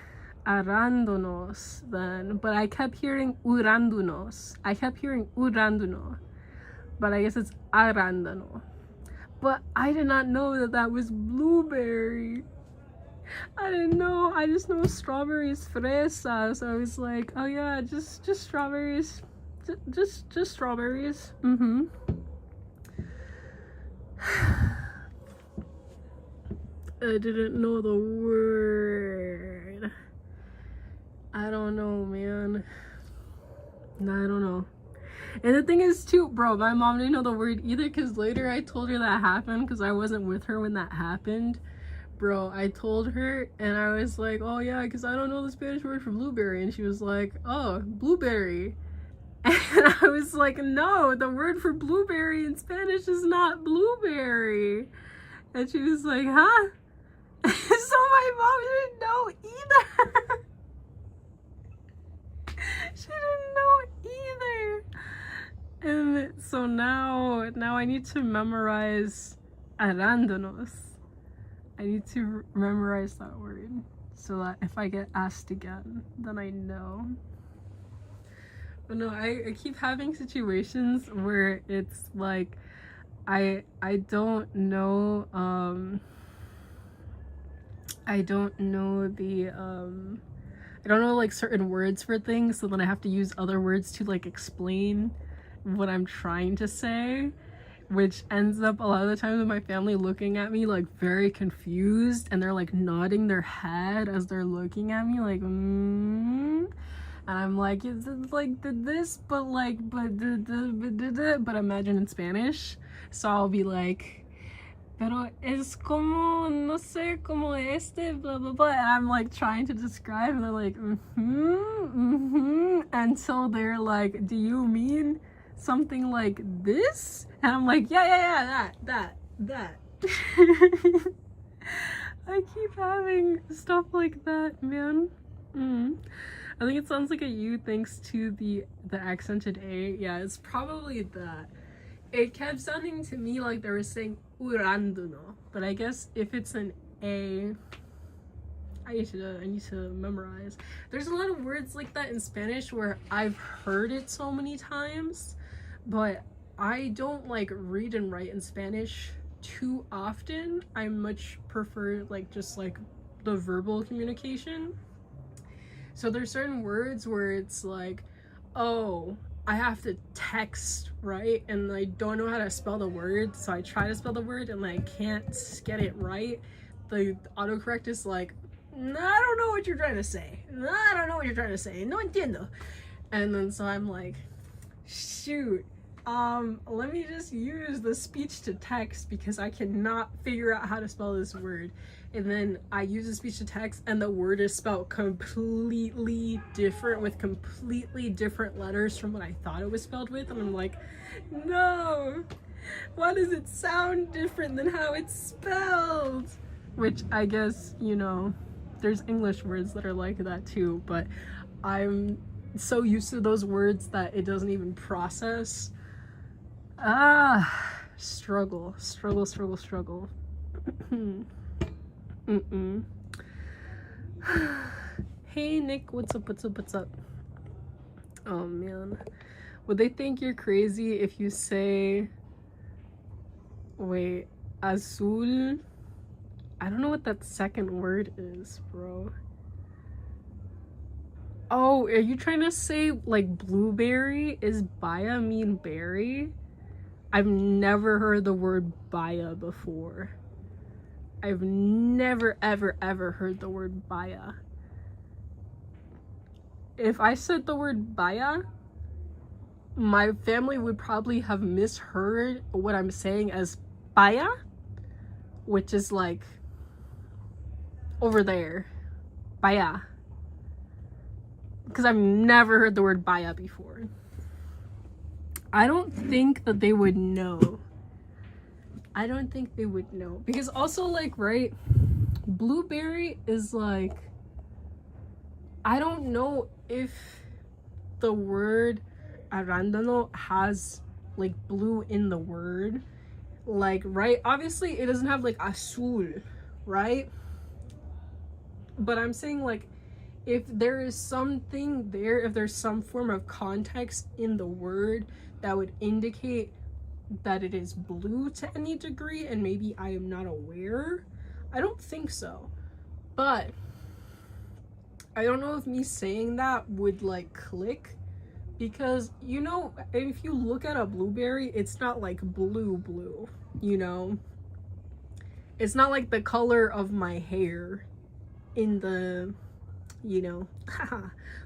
Arándonos then. But I kept hearing urándonos. But I guess it's arándano. But I did not know that was blueberry. I didn't know. I just know strawberries, fresa. So I was like, oh yeah, just strawberries. Just strawberries. I didn't know the word. I don't know, man. I don't know. And the thing is too, bro, my mom didn't know the word either, because later I told her that happened, because I wasn't with her when that happened. Bro, I told her and I was like, oh yeah, because I don't know the Spanish word for blueberry. And she was like, oh, blueberry. And I was like, no, the word for blueberry in Spanish is not blueberry. And she was like, huh? So my mom didn't know either. She didn't know either. And so now I need to memorize arándonos. I need to memorize that word so that if I get asked again, then I know. But no, I keep having situations where it's like I don't know I don't know like certain words for things, so then I have to use other words to like explain what I'm trying to say, which ends up a lot of the time with my family looking at me like very confused, and they're like nodding their head as they're looking at me like And I'm like, it's like this, but like, but imagine in Spanish. So I'll be like, pero es como, no sé, como este, blah, blah, blah. And I'm like trying to describe, and they're like, until they're like, do you mean something like this? And I'm like, yeah, that. I keep having stuff like that, man. I think it sounds like a U thanks to the accented A. Yeah, it's probably that. It kept sounding to me like they were saying uranduno, but I guess if it's an A, I need to memorize. There's a lot of words like that in Spanish where I've heard it so many times, but I don't like read and write in Spanish too often. I much prefer like just like the verbal communication. So there's certain words where it's like, oh, I have to text, right? And I don't know how to spell the word, so I try to spell the word and I can't get it right. The autocorrect is like, no, I don't know what you're trying to say. No, I don't know what you're trying to say. No entiendo. And then so I'm like, shoot, let me just use the speech to text because I cannot figure out how to spell this word. And then I use the speech to text and the word is spelled completely different with completely different letters from what I thought it was spelled with. And I'm like, no, why does it sound different than how it's spelled? Which I guess, you know, there's English words that are like that too, but I'm so used to those words that it doesn't even process. Struggle. Hey Nick, what's up? Oh man, would they think you're crazy if you say, wait, azul? I don't know what that second word is, bro. Oh, are you trying to say like blueberry? Is baya mean berry? I've never heard the word baya before. I've never ever heard the word baya. If I said the word baya, my family would probably have misheard what I'm saying as baya, which is like over there. Baya. Because I've never heard the word baya before. I don't think that they would know. Because also, like, right, blueberry is like, I don't know if the word arándano has like blue in the word, like, right? Obviously it doesn't have like azul, right? But I'm saying, like, if there is something there, if there's some form of context in the word that would indicate that it is blue to any degree, and maybe I am not aware, I don't think so. But I don't know if me saying that would like click, because, you know, if you look at a blueberry, it's not like blue, you know? It's not like the color of my hair in the, you know,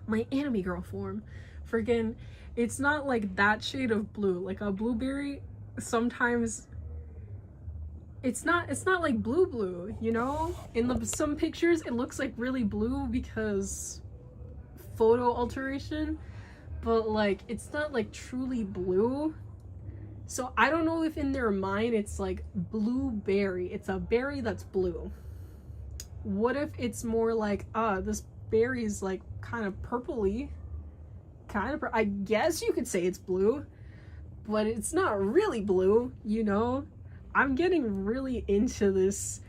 my anime girl form. Friggin', it's not like that shade of blue. Like a blueberry, sometimes it's not like blue, you know? In some pictures it looks like really blue because photo alteration, but like it's not like truly blue. So I don't know if in their mind it's like blueberry, it's a berry that's blue. What if it's more like, this berry is like kind of purpley, I guess you could say it's blue, but it's not really blue, you know? I'm getting really into this.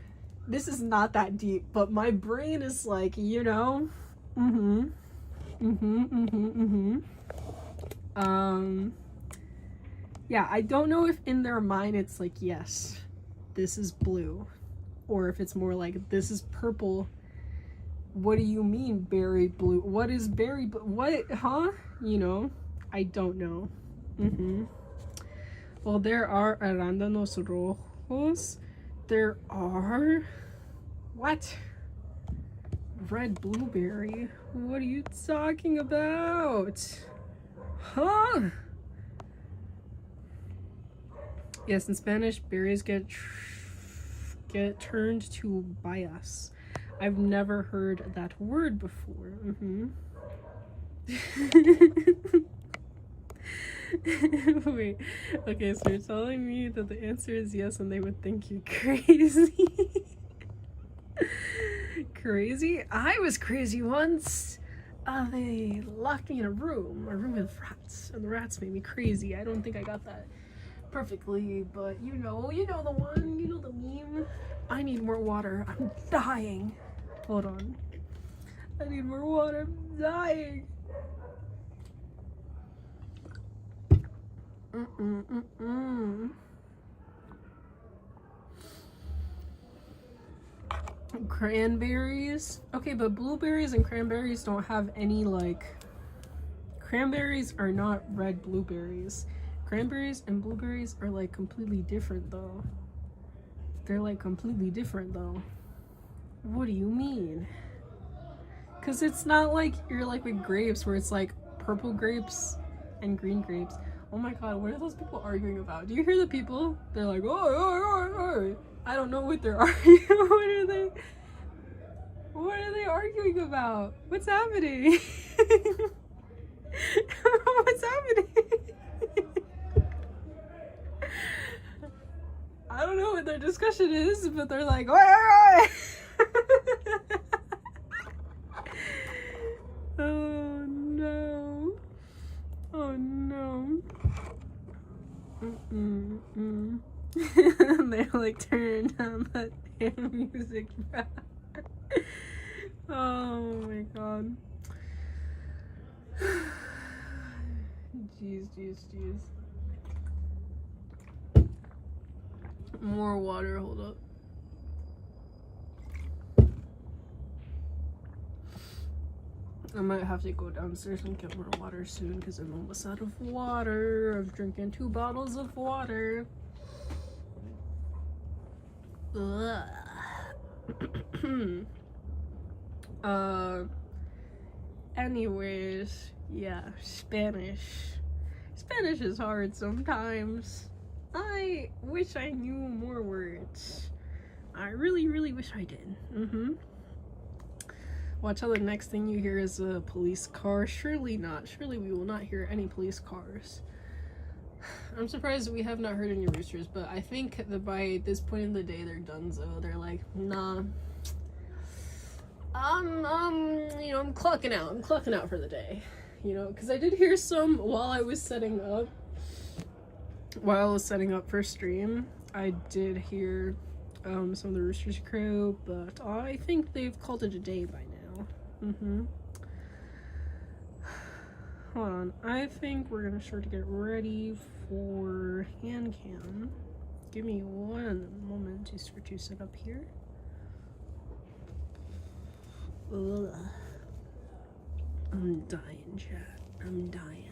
This is not that deep, but my brain is like, you know, yeah, I don't know if in their mind it's like, yes, this is blue, or if it's more like, this is purple. What do you mean berry blue? What is berry blue? What, huh? You know, I don't know. Well, there are arándanos rojos. There are, what? Red blueberry? What are you talking about? Huh? Yes, in Spanish, berries get turned to bayas. I've never heard that word before. Wait, okay, so you're telling me that the answer is yes and they would think you crazy? Crazy? I was crazy once. They locked me in a room with rats, and the rats made me crazy. I don't think I got that perfectly, but you know the one, you know the meme. I need more water. I'm dying. Hold on. I need more water. I'm dying. Cranberries? Okay, but blueberries and cranberries don't have any, like... Cranberries are not red blueberries. Cranberries and blueberries are, like, completely different, though. They're, like, completely different, though. What do you mean? Because it's not like you're, like, with grapes, where it's, like, purple grapes and green grapes. Oh my god, what are those people arguing about? Do you hear the people? They're like, oh. I don't know what they're arguing. What are they arguing about? What's happening? What's happening? I don't know what their discussion is, but they're like, oi. Oh no. Oh no. They're like, turn down that damn music. Oh my god. Jeez. More water, hold up. I might have to go downstairs and get more water soon because I'm almost out of water. I'm drinking 2 bottles of water. Anyways, yeah, Spanish is hard sometimes. I wish I knew more words. I really wish I did. Watch how the next thing you hear is a police car. Surely not. Surely we will not hear any police cars. I'm surprised we have not heard any roosters, but I think that by this point in the day they're donezo. They're like, nah. I'm clocking out. I'm clocking out for the day. You know, because I did hear some while I was setting up. While I was setting up for stream, I did hear some of the roosters crow, but I think they've called it a day by now. Hold on, I think we're gonna start to get ready for Handcam. Give me one moment to start to set up here. Ugh. I'm dying, chat. I'm dying.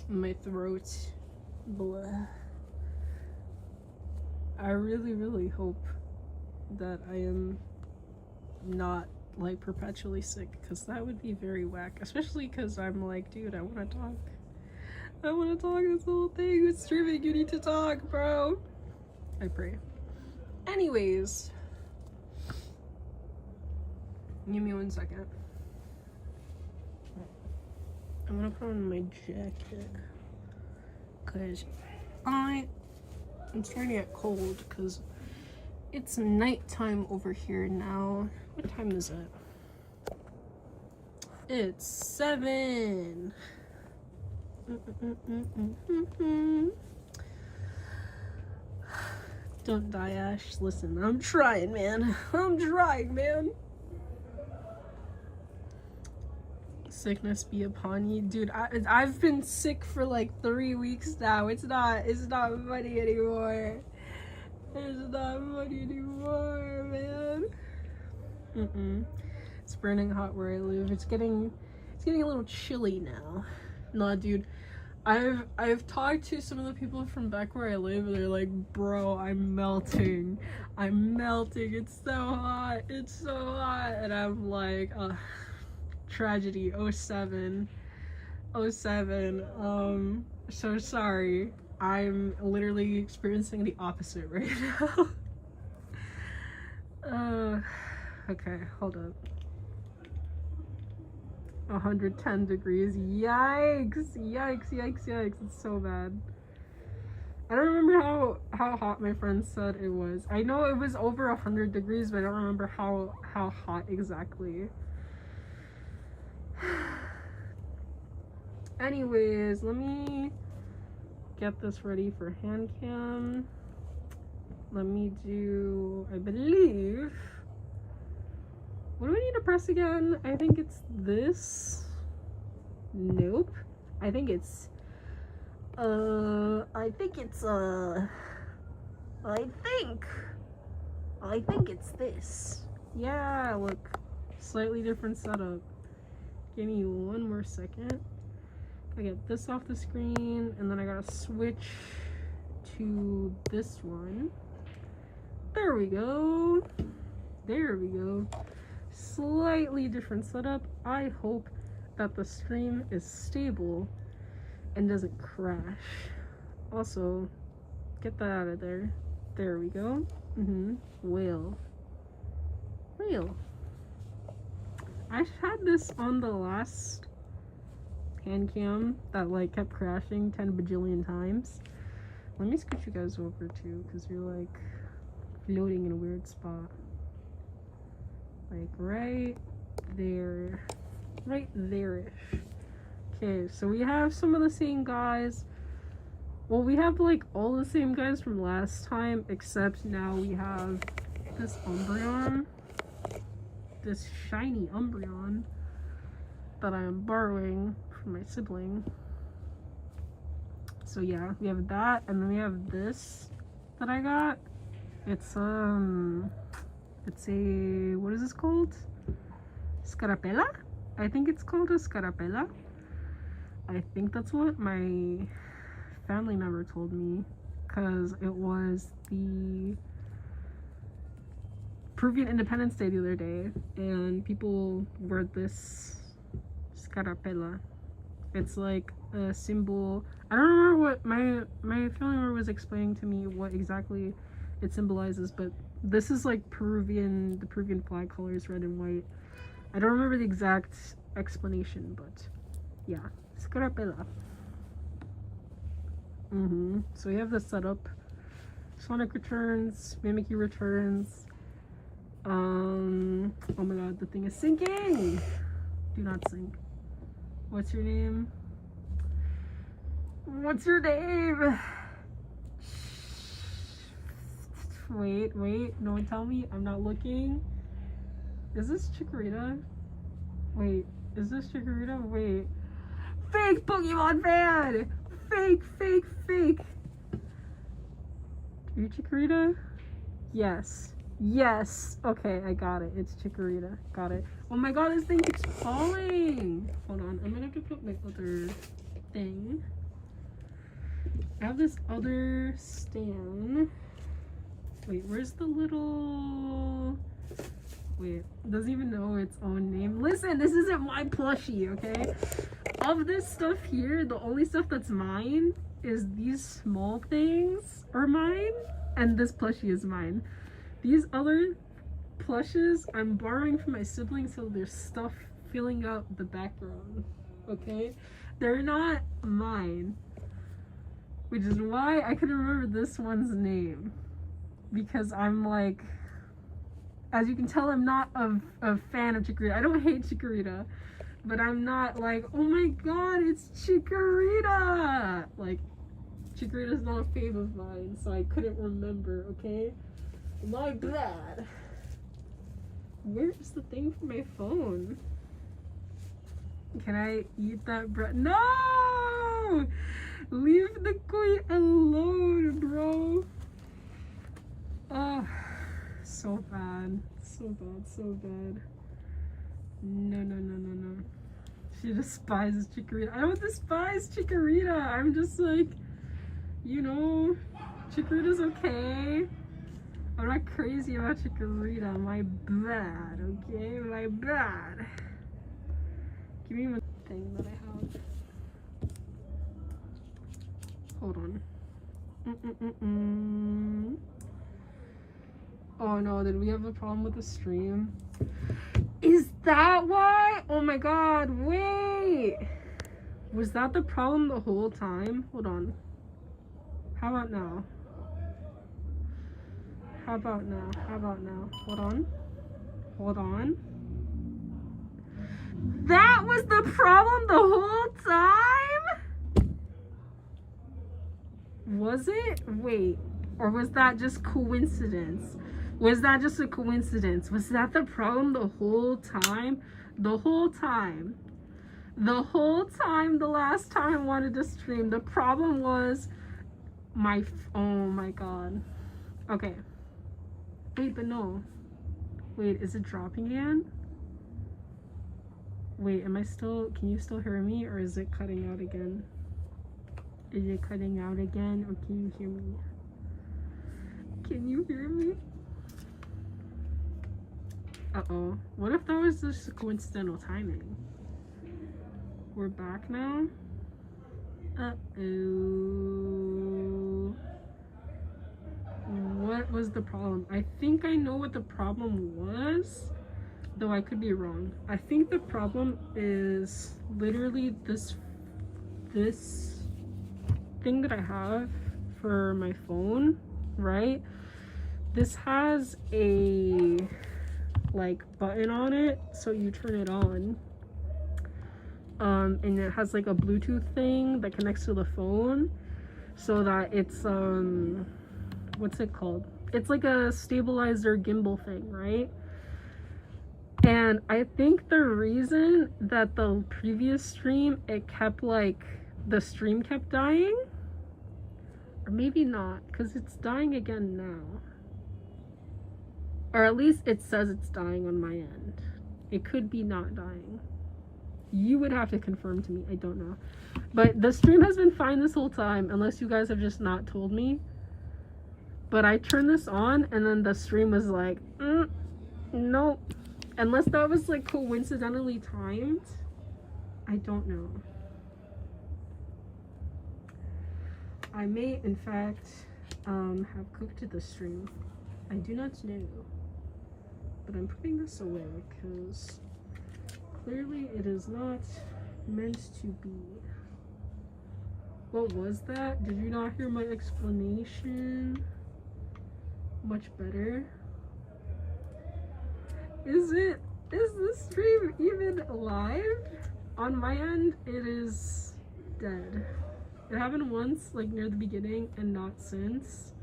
My throat. Blah. I really hope that I am not like perpetually sick, because that would be very whack, especially because I'm like, dude, I want to talk this whole thing with streaming. You need to talk, bro. I pray. Anyways, give me 1 second. I'm gonna put on my jacket because I'm starting to get cold because it's nighttime over here now. What time is it? It's 7. Don't die, Ash. Listen, I'm trying, man. Sickness be upon you, dude. I've been sick for like 3 weeks now. It's not funny anymore. It's not funny anymore, man. It's burning hot where I live. It's getting a little chilly now. Nah, dude, I've talked to some of the people from back where I live, and they're like, bro, I'm melting, it's so hot, and I'm like, tragedy, 07, so sorry, I'm literally experiencing the opposite right now. Okay, hold up. 110 degrees. Yikes! It's so bad. I don't remember how hot my friend said it was. I know it was over 100 degrees, but I don't remember how hot exactly. Anyways, let me get this ready for Handcam. Let me do, I believe, what do I need to press again? I think it's this. Nope. I think it's this. Yeah, look. Slightly different setup. Give me one more second. I get this off the screen, and then I gotta switch to this one. There we go. Slightly different setup. I hope that the stream is stable and doesn't crash. Also, get that out of there. There we go. Whale. I had this on the last Handcam that like kept crashing 10 bajillion times. Let me scoot you guys over too, because you're like floating in a weird spot. Like right there-ish. Okay, so we have some of the same guys. Well, we have like all the same guys from last time, except now we have this Umbreon. This shiny Umbreon that I am borrowing from my sibling. So yeah, we have that, and then we have this that I got. It's a, what is this called? Scarapella? I think it's called a Scarapella. I think that's what my family member told me, because it was the Peruvian Independence Day the other day, and people wear this Scarapella. It's like a symbol. I don't remember what my family member was explaining to me what exactly it symbolizes, but this is like the Peruvian flag colors, red and white. I don't remember the exact explanation, but yeah, Scarapella. So we have this setup. Sonic returns, Mimikyu returns. Oh my god, the thing is sinking! Do not sink. What's your name? Wait, no one tell me. I'm not looking. Is this Chikorita? Wait, is this Chikorita? Wait. Fake Pokemon fan! Fake! Are you Chikorita? Yes. Okay, I got it. It's Chikorita. Got it. Oh my god, this thing keeps falling! Hold on, I'm gonna have to put my other thing. I have this other stand. Wait, where's the little... Wait, it doesn't even know its own name. Listen, this isn't my plushie, okay? Of this stuff here, the only stuff that's mine is these small things are mine, and this plushie is mine. These other plushes I'm borrowing from my siblings, so there's stuff filling up the background, okay? They're not mine, which is why I couldn't remember this one's name, because I'm like, as you can tell, I'm not a fan of Chikorita. I don't hate Chikorita, but I'm not like, oh my god, it's Chikorita! Like, Chikorita's not a fave of mine, so I couldn't remember, okay? My bad. Where's the thing for my phone? Can I eat that bread? No! Leave the koi alone, bro. Oh, so bad. No. She despises Chikorita. I don't despise Chikorita. I'm just like, you know, Chikorita's okay. I'm not crazy about Chikorita. My bad, okay? My bad. Give me one thing that I have. Hold on. Oh no, did we have a problem with the stream? Is that why? Oh my god, wait! Was that the problem the whole time? Hold on. How about now? How about now? How about now? Hold on. Hold on. That was the problem the whole time? Was it? Wait. Or was that just coincidence? Was that just a coincidence? Was that the problem the whole time? The whole time. The whole time, the last time I wanted to stream, the problem was oh my god. Okay. Wait, but no. Wait, is it dropping again? Wait, am I still, can you still hear me, or is it cutting out again? Is it cutting out again, or can you hear me? Can you hear me? Uh-oh. What if that was just coincidental timing? We're back now? Uh-oh. What was the problem? I think I know what the problem was, though I could be wrong. I think the problem is literally this thing that I have for my phone, right? This has a like button on it, so you turn it on. And it has like a Bluetooth thing that connects to the phone so that it's what's it called? It's like a stabilizer gimbal thing, right? And I think the reason that the previous stream it kept like the stream kept dying, or maybe not, because it's dying again now, or at least it says it's dying on my end. It could be not dying. You would have to confirm to me. I don't know. But the stream has been fine this whole time, unless you guys have just not told me. But I turned this on, and then the stream was like, nope. Unless that was like coincidentally timed. I don't know. I may, in fact, have cooked the stream. I do not know. But I'm putting this away because clearly it is not meant to be. What was that? Did you not hear my explanation? Much better. Is the stream even live? On my end, it is dead. It happened once, like near the beginning, and not since.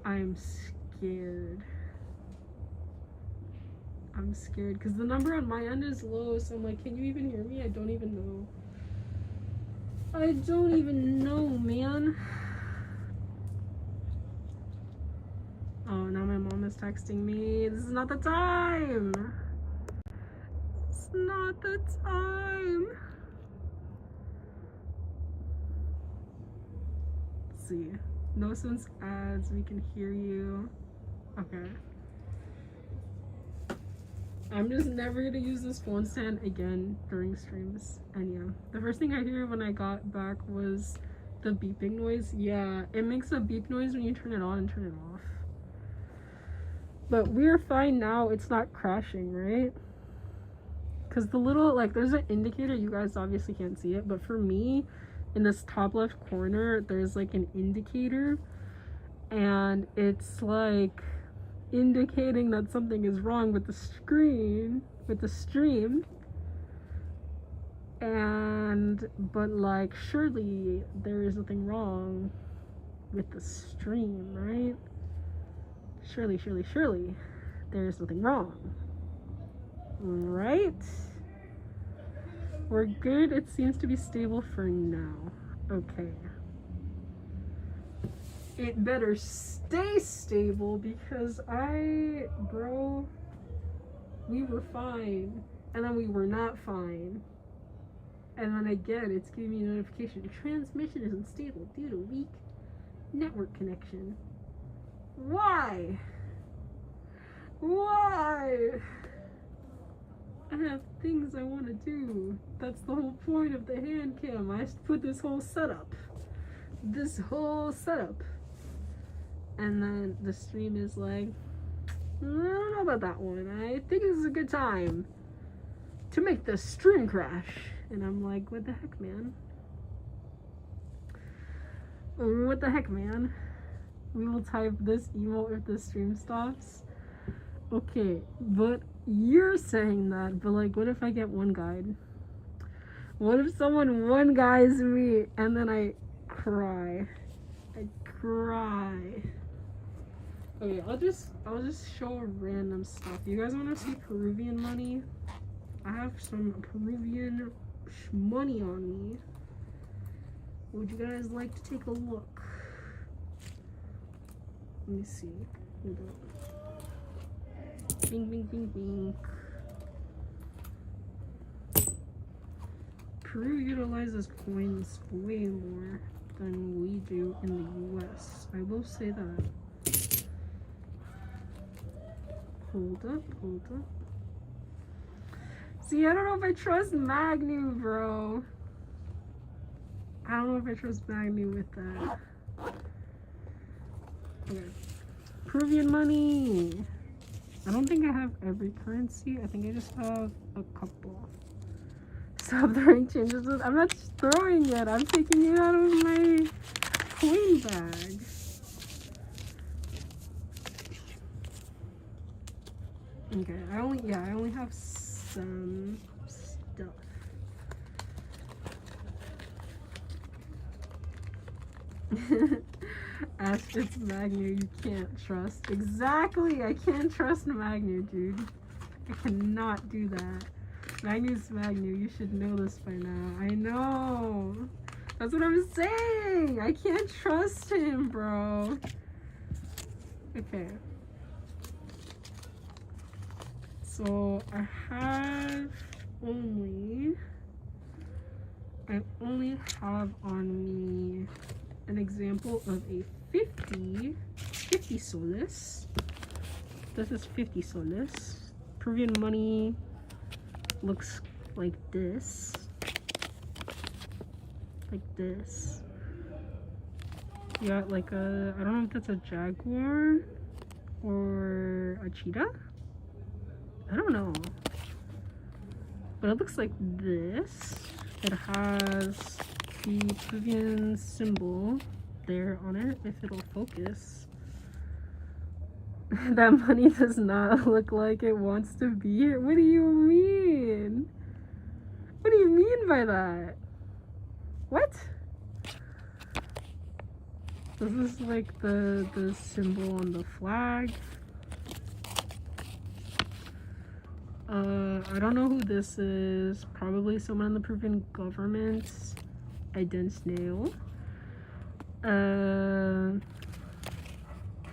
I'm scared. I'm scared because the number on my end is low, so I'm like, can you even hear me? I don't even know. I don't even know, man. Oh, now my mom is texting me. This is not the time. It's not the time. Let's see. No sense ads. We can hear you. Okay. I'm just never gonna use this phone stand again during streams. And yeah, the first thing I hear when I got back was the beeping noise. Yeah, it makes a beep noise when you turn it on and turn it off. But we're fine now. It's not crashing, right? Because the little, like, there's an indicator. You guys obviously can't see it, but for me, in this top left corner, there's like an indicator, and it's like indicating that something is wrong with the screen, with the stream. But like, surely there is nothing wrong with the stream, right? Surely there is nothing wrong, right? We're good. It seems to be stable for now. Okay. It better stay stable because we were fine, and then we were not fine, And then again, it's giving me a notification. Transmission is unstable due to weak network connection. Why? Why? I have things I want to do. That's the whole point of the hand cam. I put this whole setup. And then the stream is like, I don't know about that one. I think this is a good time to make the stream crash. And I'm like, what the heck, man? What the heck, man? We will type this emote if the stream stops. Okay, but you're saying that, but like, what if I get one guide? What if someone one guides me and then I cry? I cry. Okay, I'll just show random stuff. You guys want to see Peruvian money? I have some Peruvian money on me. Would you guys like to take a look? Let me see. Hold on. Bing, bing, bing, bing. Peru utilizes coins way more than we do in the US. I will say that. Hold up. See, I don't know if I trust Magnu, bro. I don't know if I trust Magnu with that. Okay. Peruvian money. I don't think I have every currency. I think I just have a couple. Stop throwing changes. I'm not throwing it. I'm taking it out of my coin bag. Okay, I only have some stuff. Ashtrixs Magnu, you can't trust. Exactly, I can't trust Magnu, dude. I cannot do that. Magnu's Magnu, you should know this by now. I know. That's what I'm saying. I can't trust him, bro. Okay. So I only have on me an example of a 50 soles. This is 50 soles. Peruvian money looks like this. You got like a, I don't know if that's a jaguar or a cheetah. I don't know. But it looks like this. It has the Peruvian symbol there on it, if it'll focus. That money does not look like it wants to be here. What do you mean? What do you mean by that? What? This is like the symbol on the flag. I don't know who this is. Probably someone in the Peruvian government. I don't know.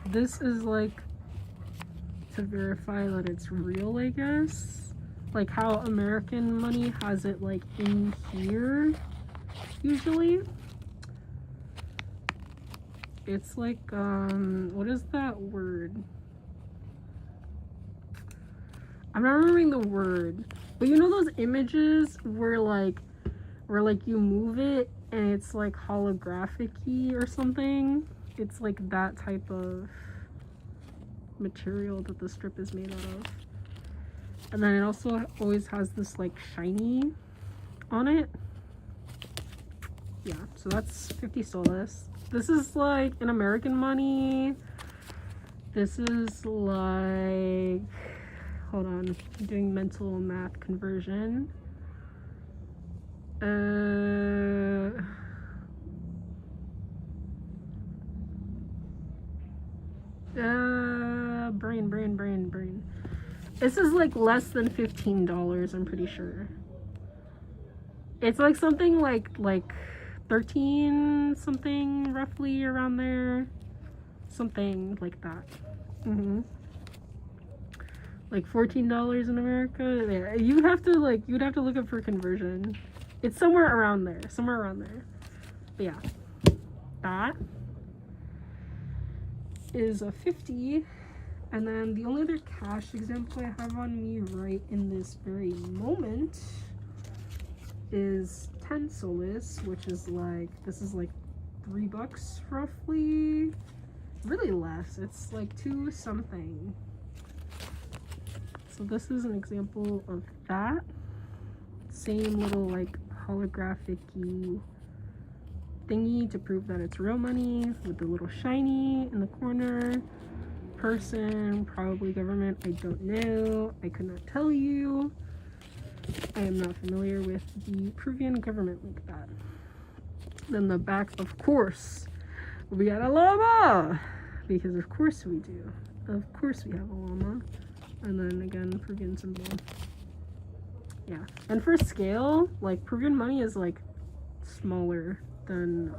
This is like to verify that it's real, I guess. Like how American money has it like in here, usually. It's like, what is that word? I'm not remembering the word, but you know those images where you move it and it's like holographic-y or something? It's like that type of material that the strip is made out of. And then it also always has this like shiny on it. Yeah, so that's 50 soles. This is like in American money. This is like, hold on, I'm doing mental math conversion. Brain. This is like less than $15, I'm pretty sure. It's like something like 13 something, roughly around there. Something like that. Like $14 in America. Yeah, you'd have to look up for conversion. It's somewhere around there. Somewhere around there. But yeah. That is a 50. And then the only other cash example I have on me right in this very moment is 10 soles, which is like, this is like $3 roughly. Really less. It's like 2 something. So this is an example of that. Same little like holographic-y thingy to prove that it's real money with the little shiny in the corner. Person, probably government, I don't know. I could not tell you. I am not familiar with the Peruvian government like that. Then the back, of course, we got a llama! Because of course we do. Of course we have a llama. And then again, Peruvian symbol. Yeah. And for scale, like Peruvian money is like smaller than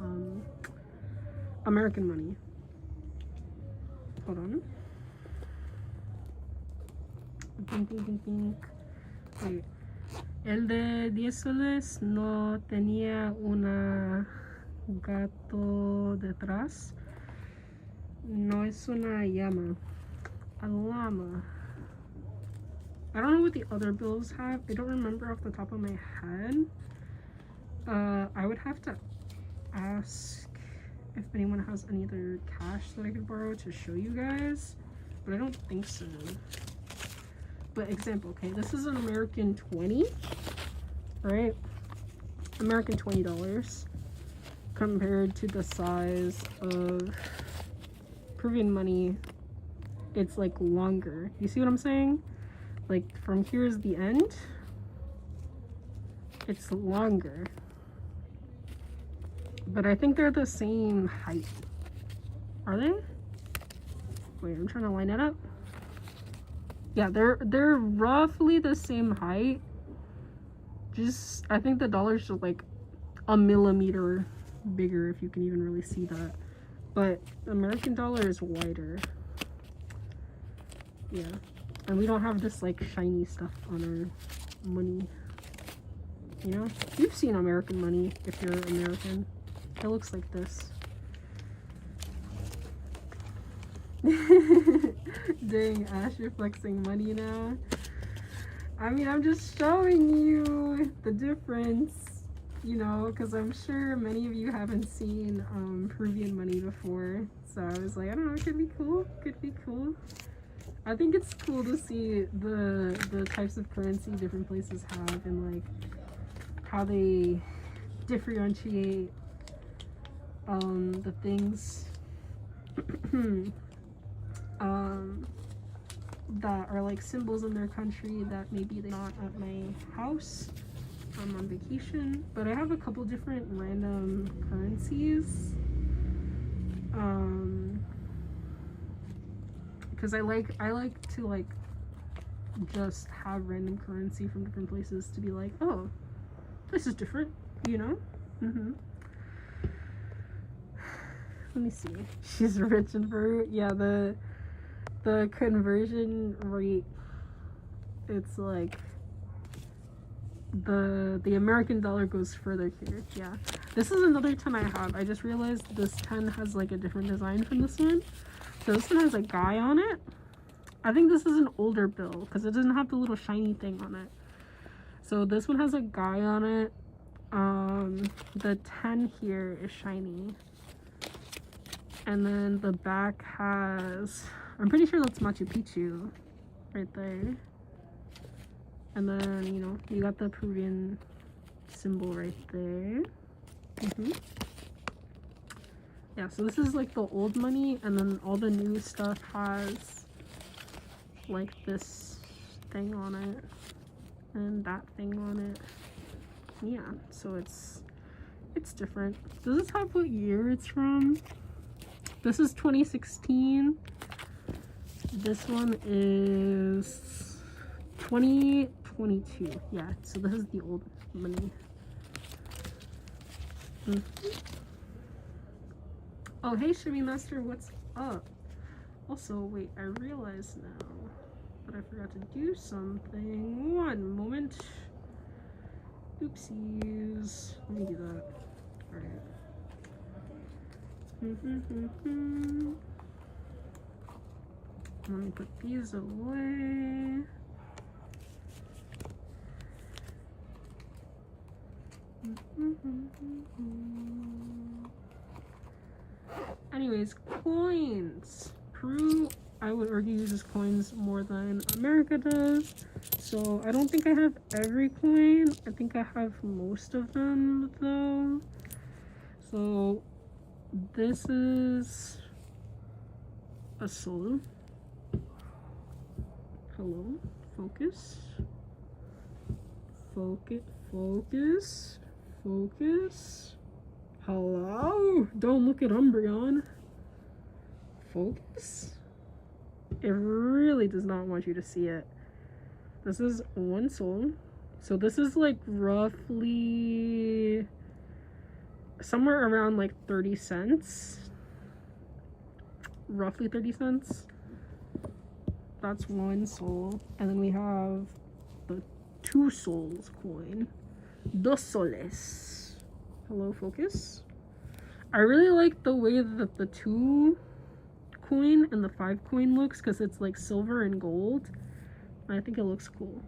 American money. Hold on. Wait. El de 10 soles no tenía una gato detrás. No es una llama. A llama. I don't know what the other bills have. I don't remember off the top of my head. I would have to ask if anyone has any other cash that I could borrow to show you guys, but I don't think so. But example, okay, this is an American 20, right? American $20 compared to the size of Peruvian money. It's like longer. You see what I'm saying? Like from here's the end, it's longer. But I think they're the same height. Are they? Wait, I'm trying to line it up. Yeah, they're roughly the same height. Just, I think the dollar's just like a millimeter bigger, if you can even really see that. But the American dollar is wider. Yeah. And we don't have this like shiny stuff on our money. You know? You've seen American money if you're American. It looks like this. Dang, Ash, you're flexing money now. I mean, I'm just showing you the difference, you know, because I'm sure many of you haven't seen Peruvian money before. So I was like, I don't know, it could be cool. Could be cool. I think it's cool to see the types of currency different places have and like how they differentiate the things that are like symbols in their country that maybe they're not at my house. I'm on vacation, but I have a couple different random currencies because I like to like just have random currency from different places to be like, oh, this is different, you know. Let me see. She's rich in Peru. Yeah, the conversion rate, it's like the American dollar goes further here. Yeah, this is another 10 I have. I just realized this 10 has like a different design from this one. So this one has a guy on it. I think this is an older bill because it doesn't have the little shiny thing on it. So this one has a guy on it. The 10 here is shiny. And then the back has, I'm pretty sure that's Machu Picchu right there. And then, you know, you got the Peruvian symbol right there. Yeah, so this is like the old money, and then all the new stuff has like this thing on it and that thing on it. Yeah, so it's different. Does this have what year it's from? This is 2016. This one is 2022. Yeah, so this is the old money. Oh, hey, Shimmy Master, what's up? Also, wait, I realize now that I forgot to do something. One moment. Oopsies. Let me do that. Alright. Let me put these away. Anyways, coins. Peru, I would argue, uses coins more than America does. So I don't think I have every coin. I think I have most of them though. So this is a sol. Hello, focus. Focus. Hello, don't look at Umbreon. Focus. It really does not want you to see it. This is one sol. So this is like roughly somewhere around like 30 cents. Roughly 30 cents. That's one sol. And then we have the 2 sols coin. Dos soles. Hello, focus. I really like the way that the 2 coin and the 5 coin looks, because it's like silver and gold. I think it looks cool.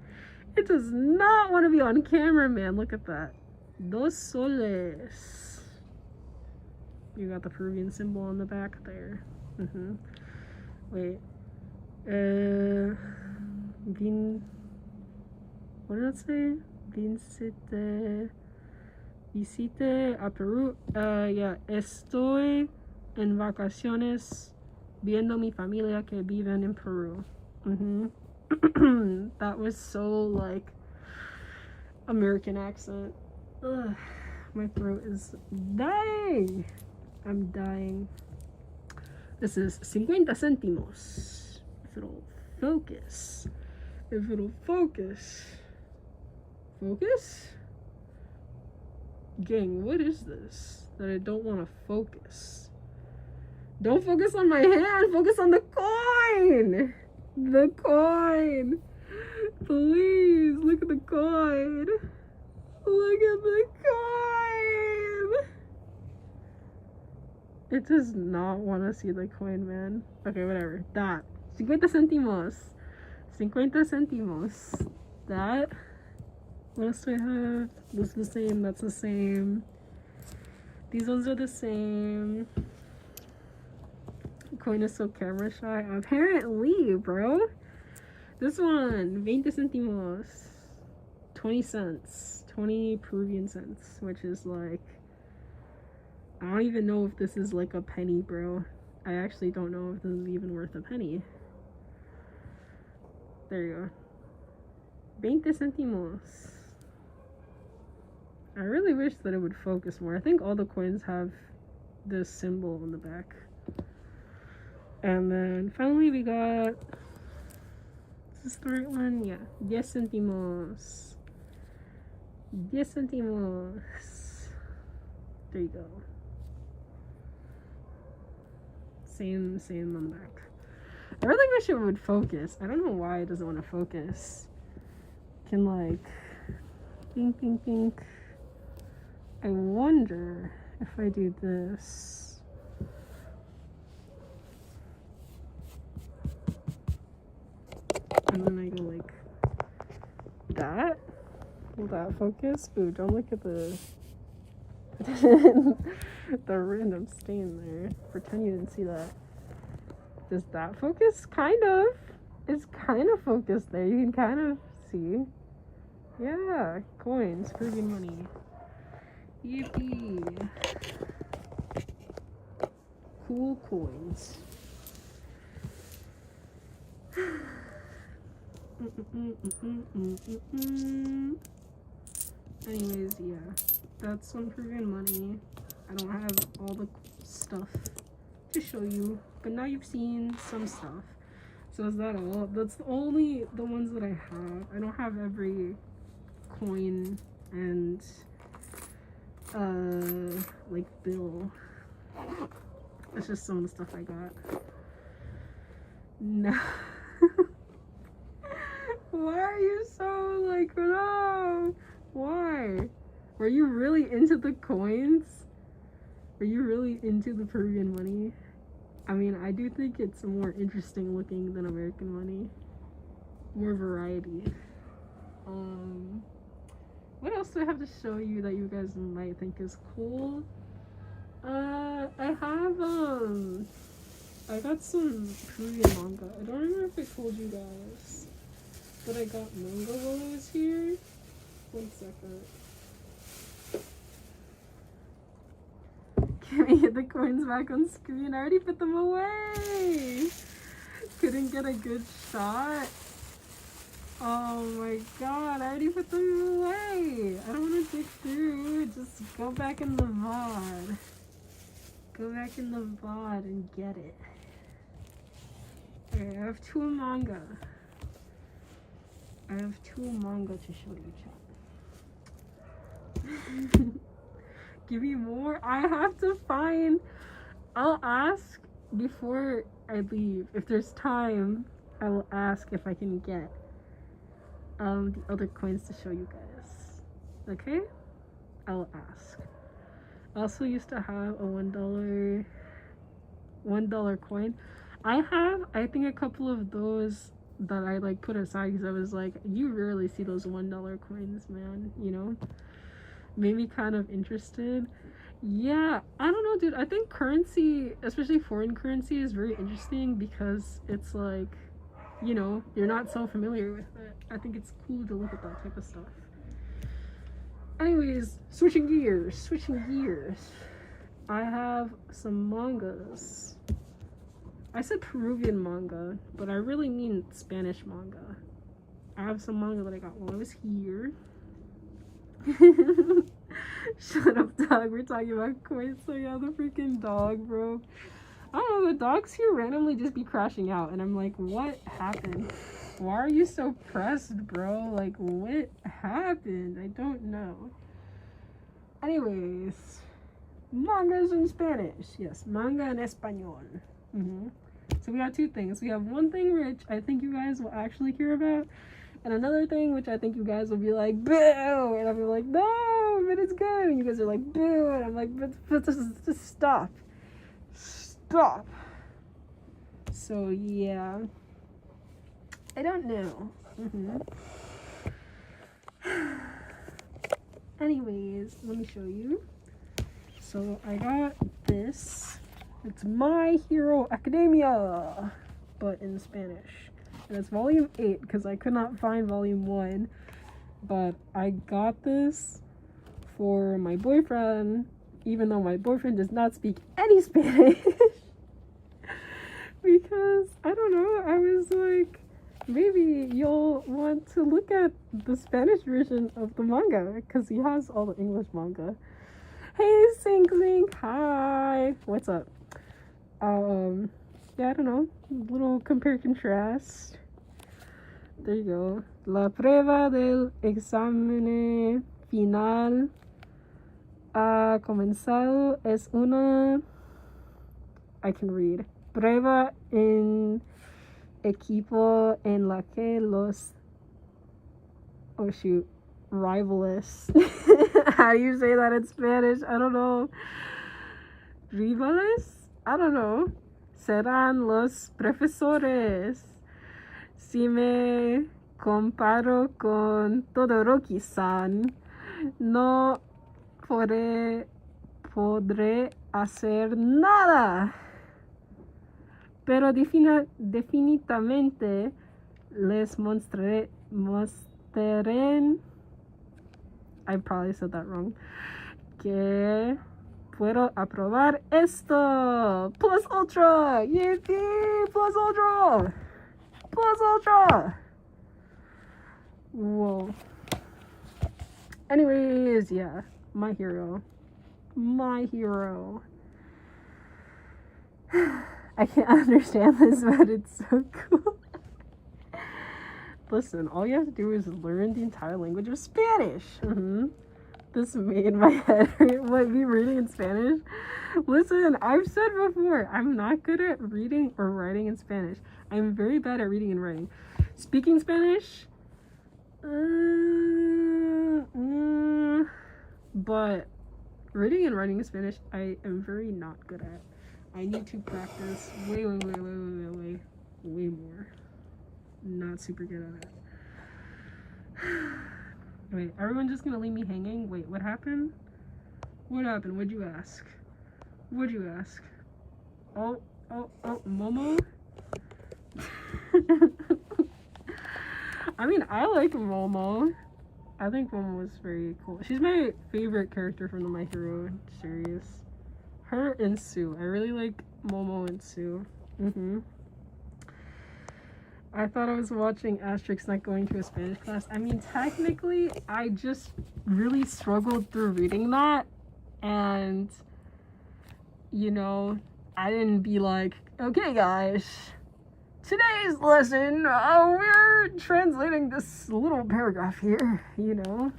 It does not want to be on camera, man. Look at that. Dos soles. You got the Peruvian symbol on the back there. Wait. What did it say? Visite a Perú. Yeah. Estoy en vacaciones viendo mi familia que viven en Peru. That was so like American accent. Ugh, my throat is dying. I'm dying. This is 50 centimos. If it'll focus. Focus? Gang, what is this? That I don't want to focus. Don't focus on my hand. Focus on the coin. The coin. Please, look at the coin. Look at the coin. It does not want to see the coin, man. Okay, whatever. That. 50 centimos. 50 centimos. That. What else do I have? This is the same. That's the same. These ones are the same. Coin is so camera shy. Apparently, bro. This one. 20 centimos. 20 cents. 20 Peruvian cents. Which is like... I don't even know if this is like a penny, bro. I actually don't know if this is even worth a penny. There you go. 20 centimos. I really wish that it would focus more. I think all the coins have this symbol on the back. And then finally we got... Is this the right one? Yeah. 10 centimos. 10 centimos. There you go. Same on the back. I really wish it would focus. I don't know why it doesn't want to focus. Can like... Pink. I wonder if I do this. And then I go like that. Will that focus? Ooh, don't look at the the random stain there. Pretend you didn't see that. Does that focus? Kind of. It's kind of focused there. You can kind of see. Yeah, coins, Peruvian money. Yippee. Cool coins. Anyways, yeah. That's some Peruvian money. I don't have all the stuff to show you, but now you've seen some stuff. So is that all? That's only the ones that I have. I don't have every coin and like bill. That's just some of the stuff I got. No. Why are you so like, no? Why? Were you really into the coins? Are you really into the Peruvian money? I mean, I do think it's more interesting looking than American money. More variety. What else do I have to show you that you guys might think is cool? I got some Peruvian manga. I don't remember if I told you guys, but I got manga while I was here. 1 second. Can we get the coins back on screen? I already put them away. Couldn't get a good shot. Oh my god, I already put them away. I don't want to dig through. Just go back in the VOD. Go back in the VOD and get it. Okay, I have 2 manga. I have 2 manga to show you, chat. Give me more. I have to find. I'll ask before I leave. If there's time, I will ask if I can get the other coins to show you guys. Okay? I will ask. I also used to have a $1 coin. I think a couple of those that I like put aside because I was like, you rarely see those $1 coins, man, you know? Made me kind of interested. Yeah, I don't know, dude. I think currency, especially foreign currency, is very interesting because it's like, you know, you're not so familiar with it. I think it's cool to look at that type of stuff. Anyways, switching gears. I have some mangas. I said Peruvian manga, but I really mean Spanish manga. I have some manga that I got while I was here. Shut up, dog. We're talking about coins. So yeah, the freaking dog, bro. I don't know, the dogs here randomly just be crashing out, and I'm like, what happened? Why are you so pressed, bro? Like, what happened? I don't know. Anyways, mangas in Spanish. Yes, manga en español. So we got 2 things. We have one thing which I think you guys will actually care about, and another thing which I think you guys will be like, boo! And I'll be like, no, but it's good. And you guys are like, boo! And I'm like, but just stop. Stop. So, yeah. I don't know. Anyways, let me show you. So, I got this. It's My Hero Academia, but in Spanish. And it's volume 8 because I could not find volume 1. But I got this for my boyfriend, even though my boyfriend does not speak any Spanish. Because, I don't know, I was like, maybe you'll want to look at the Spanish version of the manga because he has all the English manga. Hey, Sink Sink, hi. What's up? Yeah, I don't know, little compare contrast. There you go. La prueba del examen final ha comenzado. Es una, I can read, prueba en equipo en la que los, oh shoot, rivales. How do you say that in Spanish? I don't know. Rivales? I don't know. Serán los profesores. Si me comparo con Todoroki-san, no podré hacer nada. Pero definitivamente les mostraré, I probably said that wrong, que puedo aprobar esto. Plus Ultra! Yippee! Plus Ultra! Plus Ultra! Whoa. Anyways, yeah. My hero. My hero. I can't understand this, but it's so cool. Listen, all you have to do is learn the entire language of Spanish. This made my head hurt. What, me reading in Spanish? Listen, I've said before, I'm not good at reading or writing in Spanish. I'm very bad at reading and writing. Speaking Spanish? But reading and writing in Spanish, I am very not good at. I need to practice way more. Not super good at it. Wait, everyone just gonna leave me hanging? Wait, what happened? What happened? What'd you ask? What'd you ask? Oh, Momo? I mean, I like Momo. I think Momo was very cool. She's my favorite character from the My Hero series. Her and Sue. I really like Momo and Sue. I thought I was watching Ashtrixs, not going to a Spanish class. I mean, technically, I just really struggled through reading that. And, you know, I didn't be like, okay, guys, today's lesson, we're translating this little paragraph here, you know.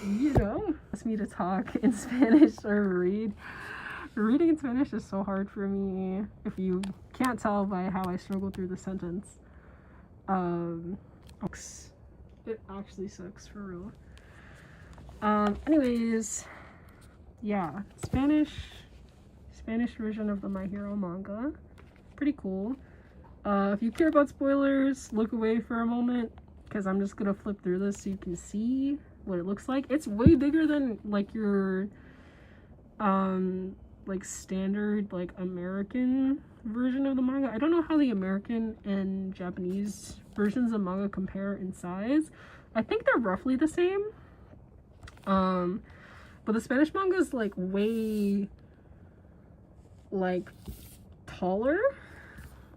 You know, ask me to talk in Spanish or read. Reading in Spanish is so hard for me, if you can't tell by how I struggle through the sentence. It actually sucks, for real. Anyways, yeah, Spanish version of the My Hero manga. Pretty cool. If you care about spoilers, look away for a moment, because I'm just gonna flip through this so you can see what it looks like. It's way bigger than, like, your, like, standard, like, American version of the manga. I don't know how the American and Japanese versions of manga compare in size. I think they're roughly the same. But the Spanish manga is, like, way, like, taller,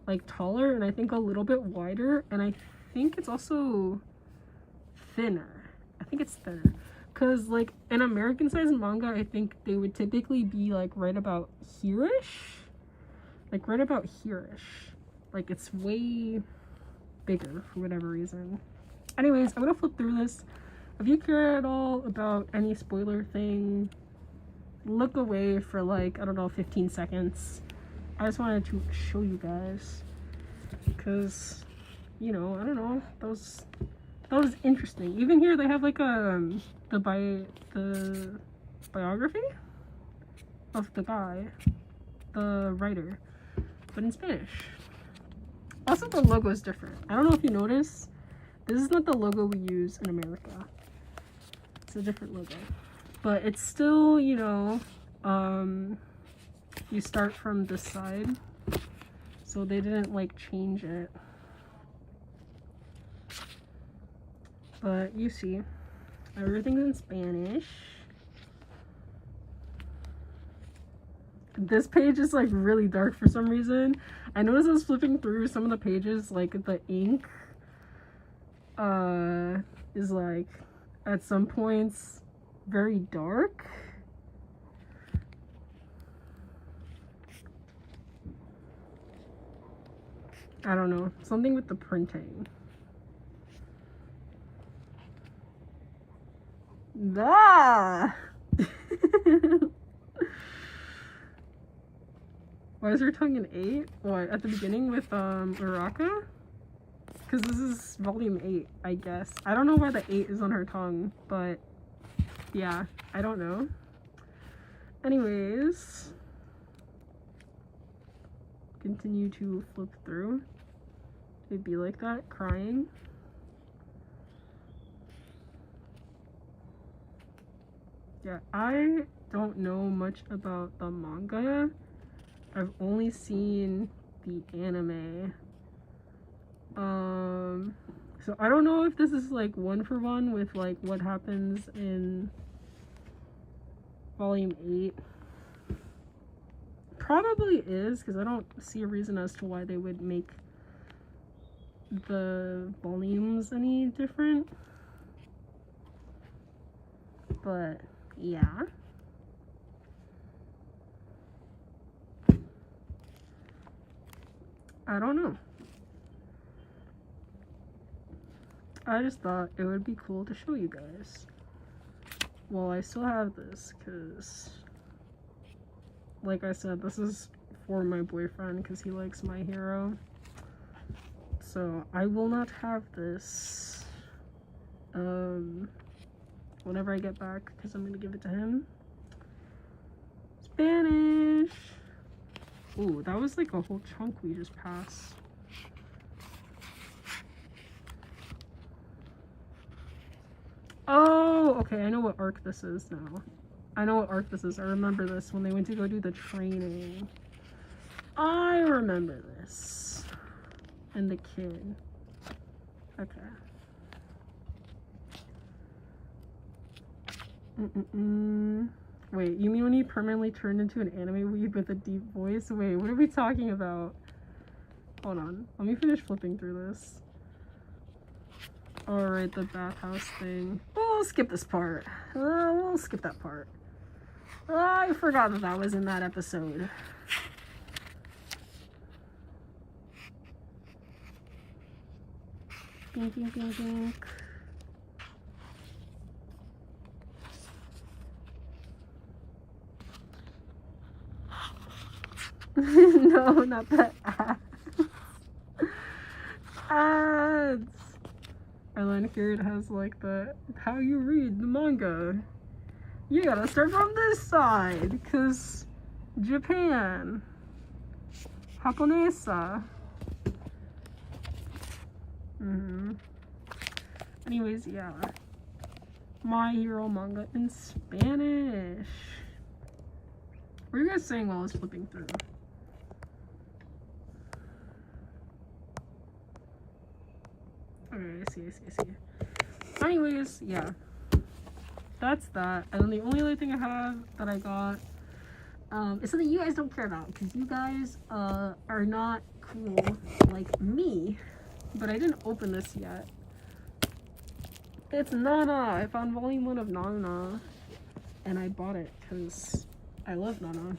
and I think a little bit wider, and I think it's also thinner. I think it's thinner, because, like, an American sized manga, I think they would typically be, like, right about here-ish. Like, it's way bigger for whatever reason. Anyways, I'm gonna flip through this. If you care at all about any spoiler thing, look away for, like, I don't know, 15 seconds. I just wanted to show you guys, because, you know, I don't know, that was interesting. Even here they have, like, the biography of the guy, the writer, but in Spanish. Also, the logo is different. I don't know if you noticed, this is not the logo we use in America. It's a different logo, but it's still, you know, you start from this side, so they didn't, like, change it. But you see, everything's in Spanish. This page is, like, really dark for some reason. I noticed I was flipping through some of the pages, like, the ink is, like, at some points very dark. I don't know, something with the printing. Ah! Why is her tongue an 8? What, at the beginning with Uraka? Because this is volume 8, I guess. I don't know why the 8 is on her tongue, but yeah, I don't know. Anyways, continue to flip through. It'd be like that, crying. Yeah, I don't know much about the manga. I've only seen the anime. So I don't know if this is, like, one for one with, like, what happens in volume 8. Probably is, because I don't see a reason as to why they would make the volumes any different. But yeah, I don't know. I just thought it would be cool to show you guys. Well, I still have this because, like I said, this is for my boyfriend because he likes My Hero. So I will not have this whenever I get back, because I'm gonna give it to him. Spanish. Ooh, that was like a whole chunk we just passed. Oh, okay, I know what arc this is now. I know what arc this is. I remember this when they went to go do the training. I remember this. And the kid. Okay. Wait, you mean when he permanently turned into an anime weeb with a deep voice? Wait, what are we talking about? Hold on. Let me finish flipping through this. Alright, the bathhouse thing. We'll skip this part. We'll skip that part. I forgot that that was in that episode. Bink, bink, bink, bink. No, not the ads. Ads. And then here it has like the how you read the manga. You gotta start from this side, because Japan. Japonesa. Anyways, yeah. My Hero manga in Spanish. What were you guys saying while I was flipping through? Okay, I see. Anyways, yeah. That's that. And then the only other thing I have that I got is something you guys don't care about, because you guys are not cool like me. But I didn't open this yet. It's Nana. I found volume 1 of Nana. And I bought it because I love Nana.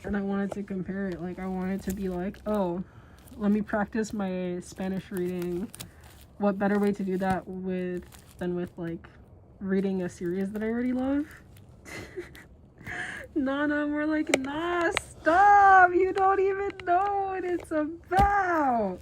And I wanted to compare it. Like, I wanted to be like, oh, let me practice my Spanish reading. What better way to do that than with like reading a series that I already love? Nana, we're like, nah, stop! You don't even know what it's about!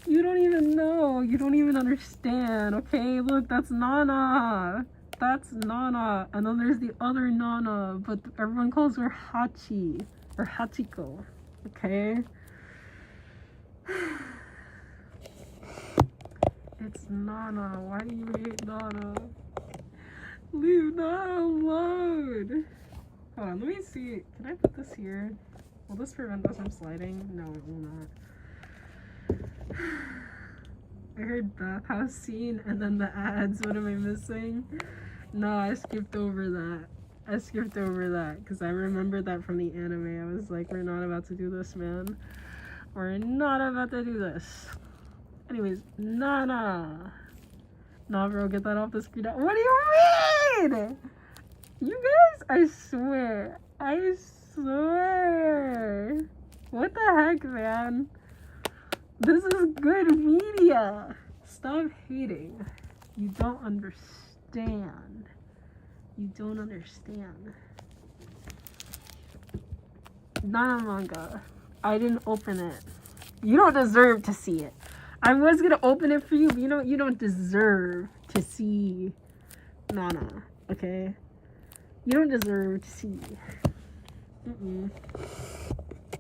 You don't even know. You don't even understand. Okay, look, that's Nana. That's Nana. And then there's the other Nana, but everyone calls her Hachi or Hachiko. Okay? It's Nana. Why do you hate Nana? Leave Nana alone. Hold on, let me see. Can I put this here? Will this prevent us from sliding? No, it will not. I heard bathhouse scene and then the ads. What am I missing? No, I skipped over that. Because I remembered that from the anime. I was like, we're not about to do this, man. We're not about to do this. Anyways, Nana. Nah, bro, get that off the screen. What do you mean? You guys, I swear. What the heck, man? This is good media. Stop hating. You don't understand. Nana manga. I didn't open it. You don't deserve to see it. I was gonna open it for you, but you don't deserve to see Nana, okay? You don't deserve to see.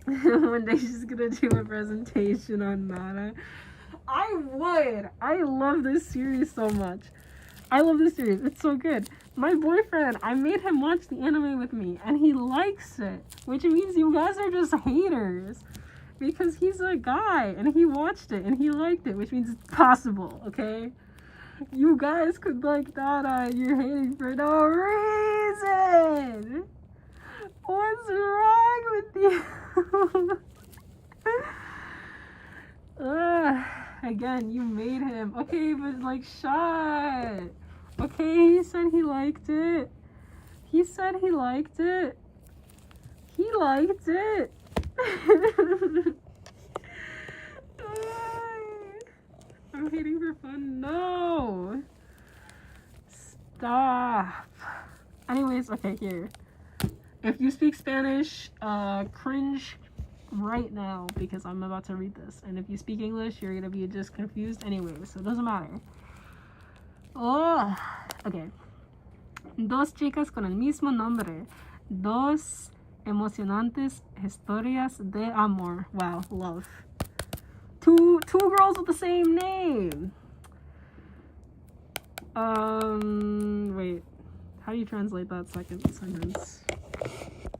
One day she's gonna do a presentation on Nana. I would. I love this series so much. It's so good. My boyfriend, I made him watch the anime with me, and he likes it, which means you guys are just haters. Because he's a guy, and he watched it, and he liked it, which means it's possible, okay? You guys could like Nana, you're hating for no reason! What's wrong with you? Again, you made him. Okay, but like, shut. Okay, he said he liked it. He liked it. I'm hating for fun. No. Stop. Anyways, okay, here. If you speak Spanish, cringe right now because I'm about to read this. And if you speak English, you're gonna be just confused anyway, so it doesn't matter. Oh, okay. Dos chicas con el mismo nombre. Dos emocionantes historias de amor. Wow, love. Two girls with the same name. Wait. How do you translate that second sentence?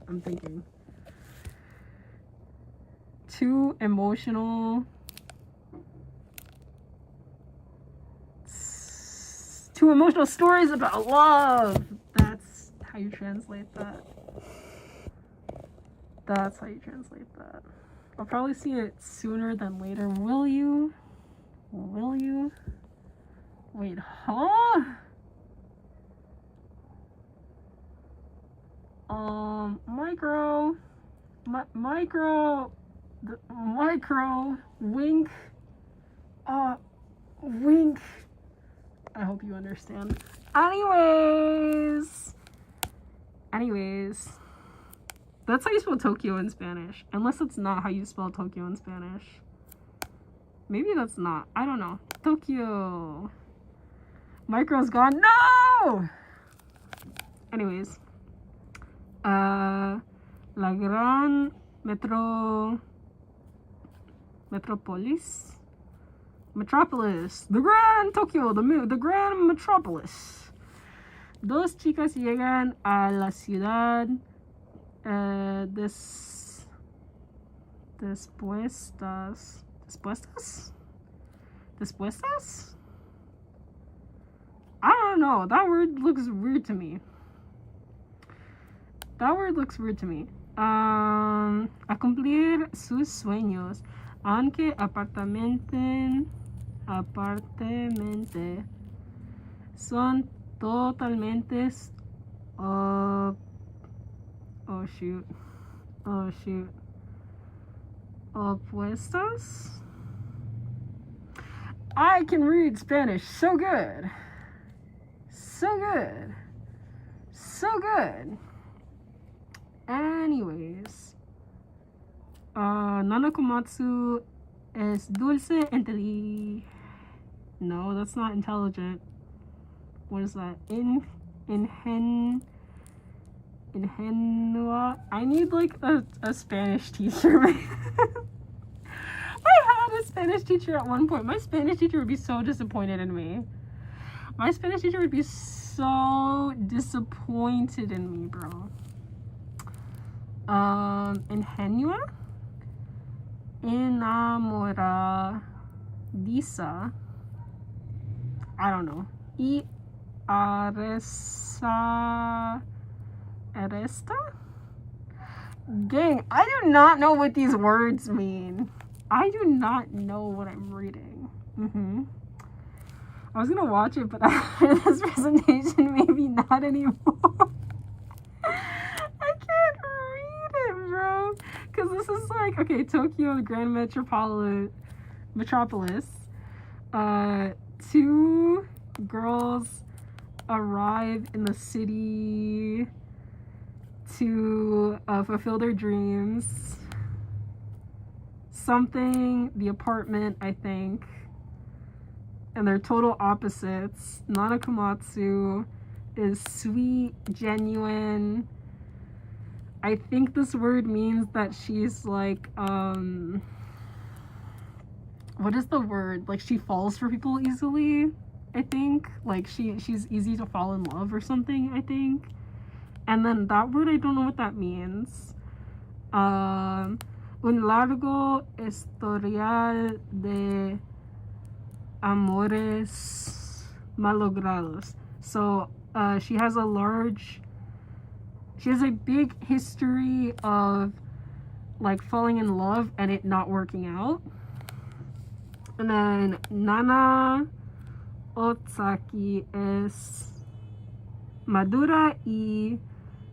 I'm thinking. Two emotional stories about love. That's how you translate that. That's how you translate that. I'll probably see it sooner than later. Will you? Will you? Wait, huh? Micro, wink, wink. I hope you understand. Anyways, that's how you spell Tokyo in Spanish. Unless it's not how you spell Tokyo in Spanish. Maybe that's not. I don't know. Tokyo. Micro's gone. No! Anyways. La gran metropolis. The gran Tokyo, the gran metropolis. Dos chicas llegan a la ciudad dispuestas. I don't know. That word looks weird to me. A cumplir sus sueños, aunque aparentemente son totalmente opuestas. I can read Spanish so good. Anyways, Nanakomatsu es dulce No, that's not intelligent. What is that? Ingenua. I need like a Spanish teacher. I had a Spanish teacher at one point. My Spanish teacher would be so disappointed in me. My Spanish teacher would be so disappointed in me, bro. Ingenua. Enamoradiza. I don't know. Y aresta? Gang, I do not know what these words mean. I do not know what I'm reading. I was gonna watch it, but after this presentation, maybe not anymore. I can't read it, bro. Because this is like, okay, Tokyo, the grand metropolis. Two girls arrive in the city to fulfill their dreams. The apartment, I think. And they're total opposites. Nanakomatsu is sweet, genuine. I think this word means that she's like, what is the word? Like she falls for people easily, I think. Like she's easy to fall in love or something, I think. And then that word, I don't know what that means. Un largo historial de amores malogrados. So she has a big history of like falling in love and it not working out. And then Nana Otsaki es madura y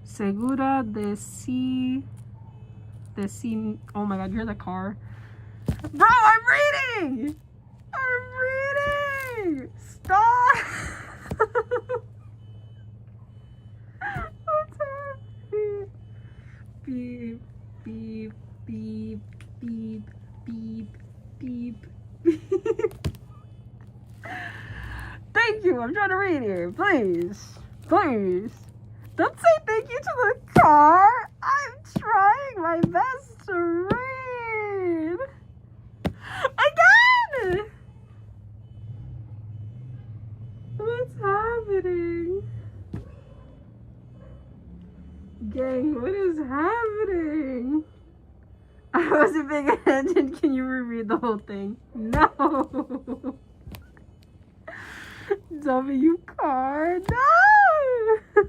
segura de sí. Oh my god, you hear the car? Bro, I'm reading! Stop! What's happening? Beep, beep, beep, beep, beep, beep, beep. They thank you. I'm trying to read here. Please. Please. Don't say thank you to the car. I'm trying my best to read. Again! What's happening? Gang, what is happening? I wasn't paying attention. Can you reread the whole thing? No. W car. No.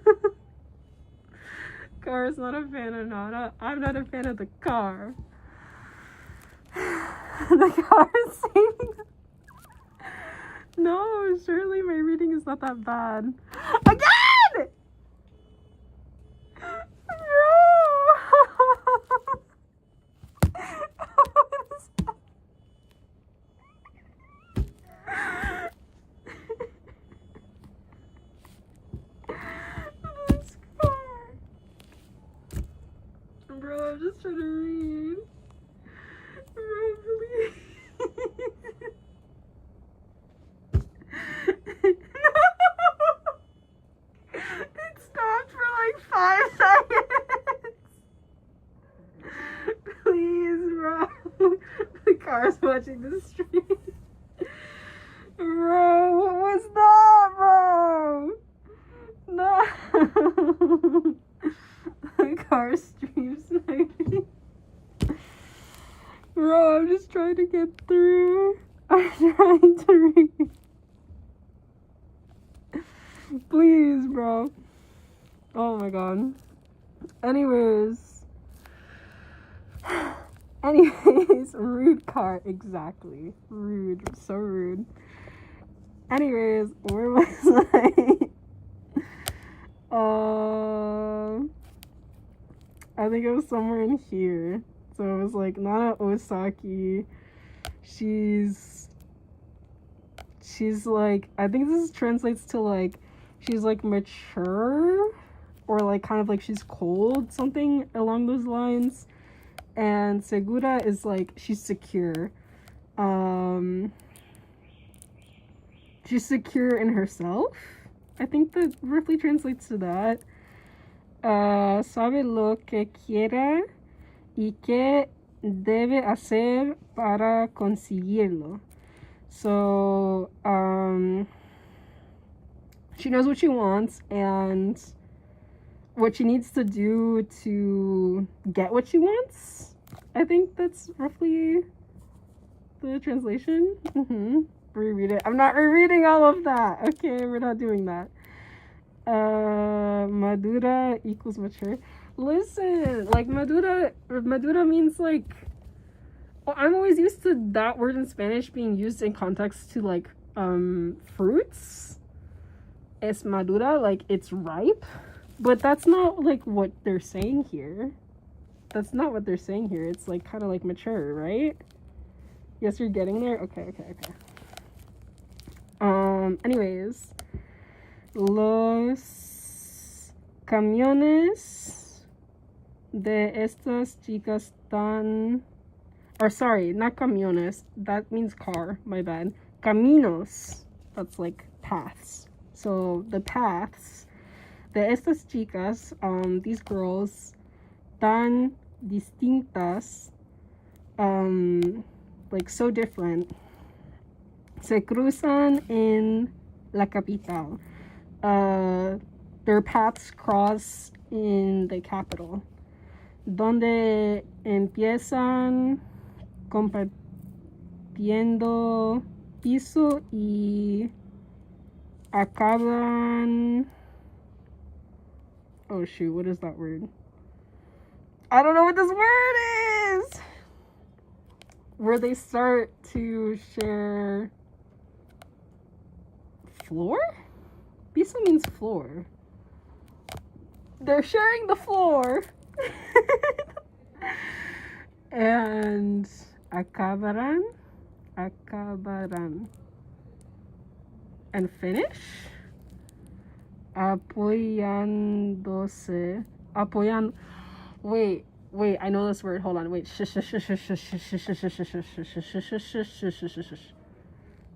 Car is not a fan of Nana. I'm not a fan of the car. The car is saying. No, surely my reading is not that bad. Again! Bro! This car. Bro, I'm just trying to read. Bro, please. It stopped for like 5 seconds. Please, bro. The car's watching the stream. Bro, what was that, bro? No. The car stream sniping. Bro, I'm just trying to get through. I'm trying to read. Please, bro. Oh my god. Anyways, rude car, exactly. Rude, so rude. Anyways, where was I? I think it was somewhere in here. So it was like Nana Osaki. She's like, I think this translates to like, she's like mature, or like kind of like she's cold, something along those lines. And Segura is like, she's secure. She's secure in herself. I think that roughly translates to that. Sabe lo que quiere y qué debe hacer para conseguirlo. So, she knows what she wants and what she needs to do to get what she wants. I think that's roughly the translation. Reread it. I'm not rereading all of that. Okay, we're not doing that. Madura equals mature. Listen, like madura means like, well, I'm always used to that word in Spanish being used in context to like fruits. Es madura, like it's ripe. But that's not like what they're saying here. That's not what they're saying here. It's like kind of like mature, right? Yes, you're getting there? Okay. Anyways. Los camiones de estas chicas tan... Or sorry, not camiones. That means car. My bad. Caminos. That's like paths. So the paths de estas chicas, these girls, tan distintas, like so different, se cruzan en la capital. Their paths cross in the capital, donde empiezan compartiendo piso y acaban... Oh shoot, what is that word? I don't know what this word is! Where they start to share floor? Piso means floor. They're sharing the floor. And acabarán. And finish. Apoyándose. Wait, I know this word. Hold on, wait.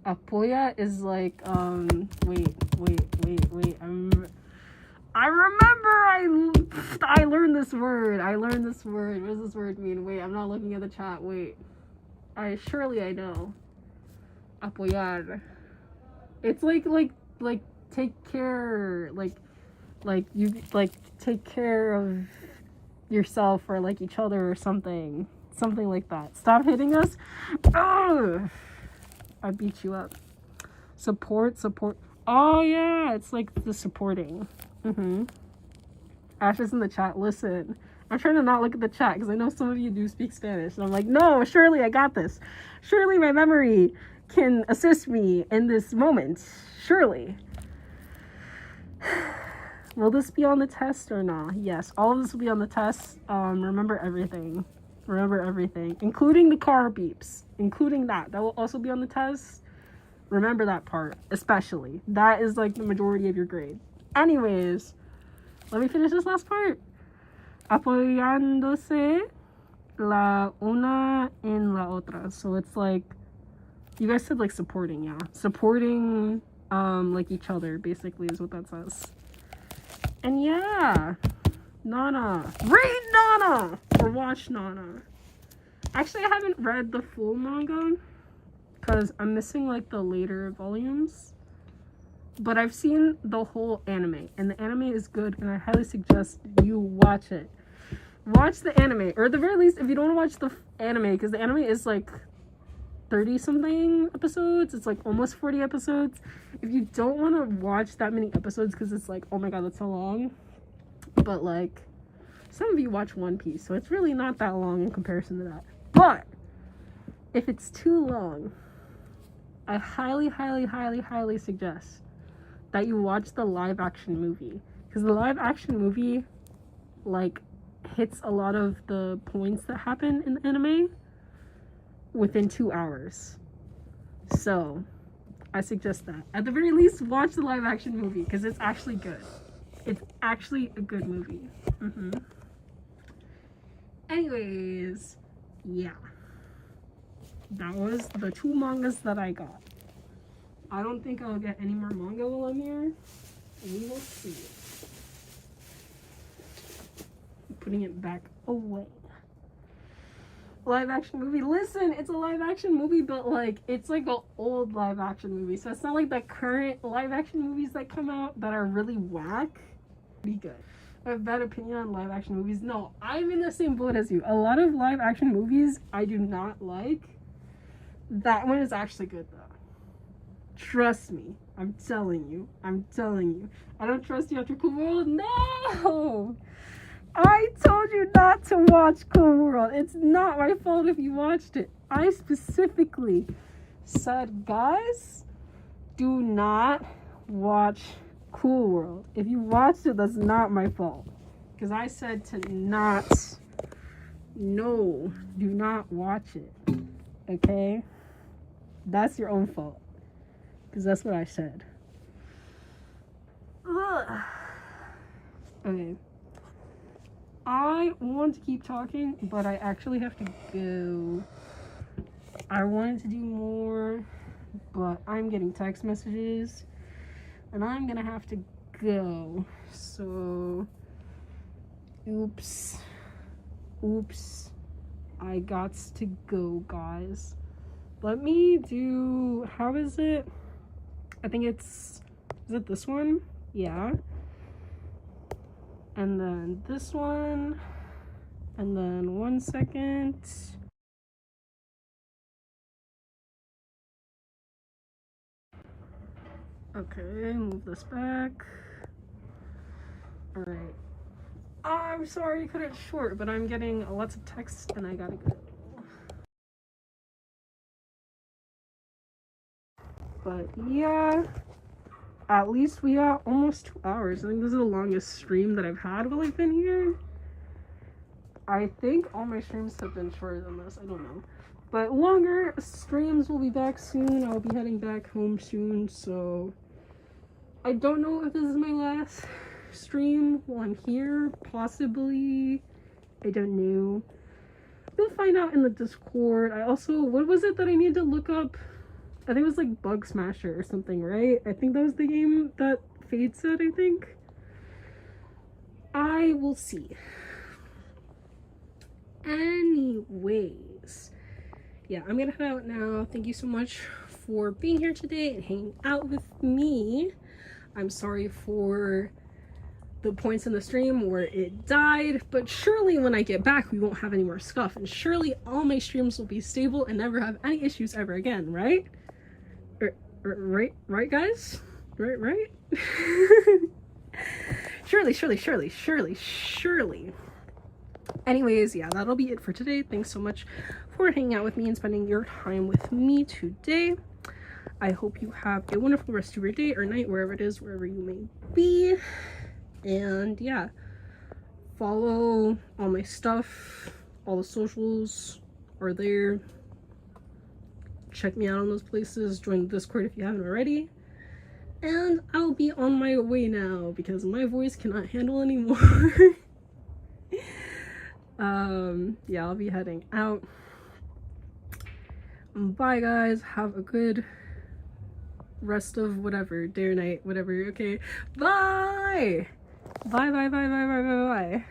Apoya is like, wait. I remember I learned this word. What does this word mean? Wait, I'm not looking at the chat. Wait. Surely I know. Apoyar. It's like take care, like you like take care of yourself or like each other or something like that. Stop hitting us. Oh, I beat you up. Support. Oh yeah, it's like the supporting. Ash is in the chat. Listen, I'm trying to not look at the chat because I know some of you do speak Spanish, and I'm like, no, surely I got this. Surely my memory can assist me in this moment. Surely. Will this be on the test or not? Yes, all of this will be on the test. Remember everything, including the car beeps, including that will also be on the test. Remember that part, especially. That is like the majority of your grade. Anyways, let me finish this last part. Apoyándose la una en la otra. So it's like, you guys said like supporting, yeah. Supporting, like each other, basically, is what that says. And yeah, Nana. Read Nana! Or watch Nana. Actually, I haven't read the full manga because I'm missing like the later volumes. But I've seen the whole anime, and the anime is good, and I highly suggest you watch it. Watch the anime, or at the very least, if you don't want to watch the anime, because the anime is like 30-something episodes. It's like almost 40 episodes. If you don't want to watch that many episodes, because it's like, oh my god, that's so long. But like, some of you watch One Piece, so it's really not that long in comparison to that. But if it's too long, I highly suggest that you watch the live action movie, because the live action movie like hits a lot of the points that happen in the anime within 2 hours. So I suggest that at the very least watch the live action movie, because it's actually good. It's actually a good movie. Anyways, yeah, that was the 2 mangas that I got. I don't think I'll get any more manga while I'm here. We will see. I'm putting it back away. Live action movie. Listen, it's a live action movie, but like it's like an old live action movie. So it's not like the current live action movies that come out that are really whack. Be good. I have a bad opinion on live action movies. No, I'm in the same boat as you. A lot of live action movies I do not like. That one is actually good though. Trust me. I'm telling you. I don't trust you after Cool World. No! I told you not to watch Cool World. It's not my fault if you watched it. I specifically said, guys, do not watch Cool World. If you watched it, that's not my fault. Because I said to not. No, do not watch it. Okay? That's your own fault. Because that's what I said. Ugh. Okay. I want to keep talking, but I actually have to go. I wanted to do more, but I'm getting text messages, and I'm gonna have to go. So, oops. I got to go, guys. Let me do, how is it? I think is it this one? Yeah. And then this one. And then 1 second. Okay, move this back. Alright. I'm sorry I cut it short, but I'm getting lots of text and I gotta go. But yeah, at least we got almost 2 hours. I think this is the longest stream that I've had while I've been here. I think all my streams have been shorter than this. I don't know. But longer streams will be back soon. I'll be heading back home soon. So I don't know if this is my last stream while I'm here. Possibly. I don't know. We'll find out in the Discord. I also, what was it that I need to look up I think it was like Bug Smasher or something, right? I think that was the game that Fade said, I think. I will see. Anyways, yeah, I'm gonna head out now. Thank you so much for being here today and hanging out with me. I'm sorry for the points in the stream where it died, but surely when I get back we won't have any more stuff, and surely all my streams will be stable and never have any issues ever again, right? Right guys? Right? Surely. Anyways, yeah, that'll be it for today. Thanks so much for hanging out with me and spending your time with me today. I hope you have a wonderful rest of your day or night, wherever it is, wherever you may be. And yeah, follow all my stuff. All the socials are there. Check me out on those places. Join the Discord if you haven't already. And I'll be on my way now because my voice cannot handle anymore. Yeah, I'll be heading out. Bye guys, have a good rest of whatever, day or night, whatever. Okay, bye. Bye.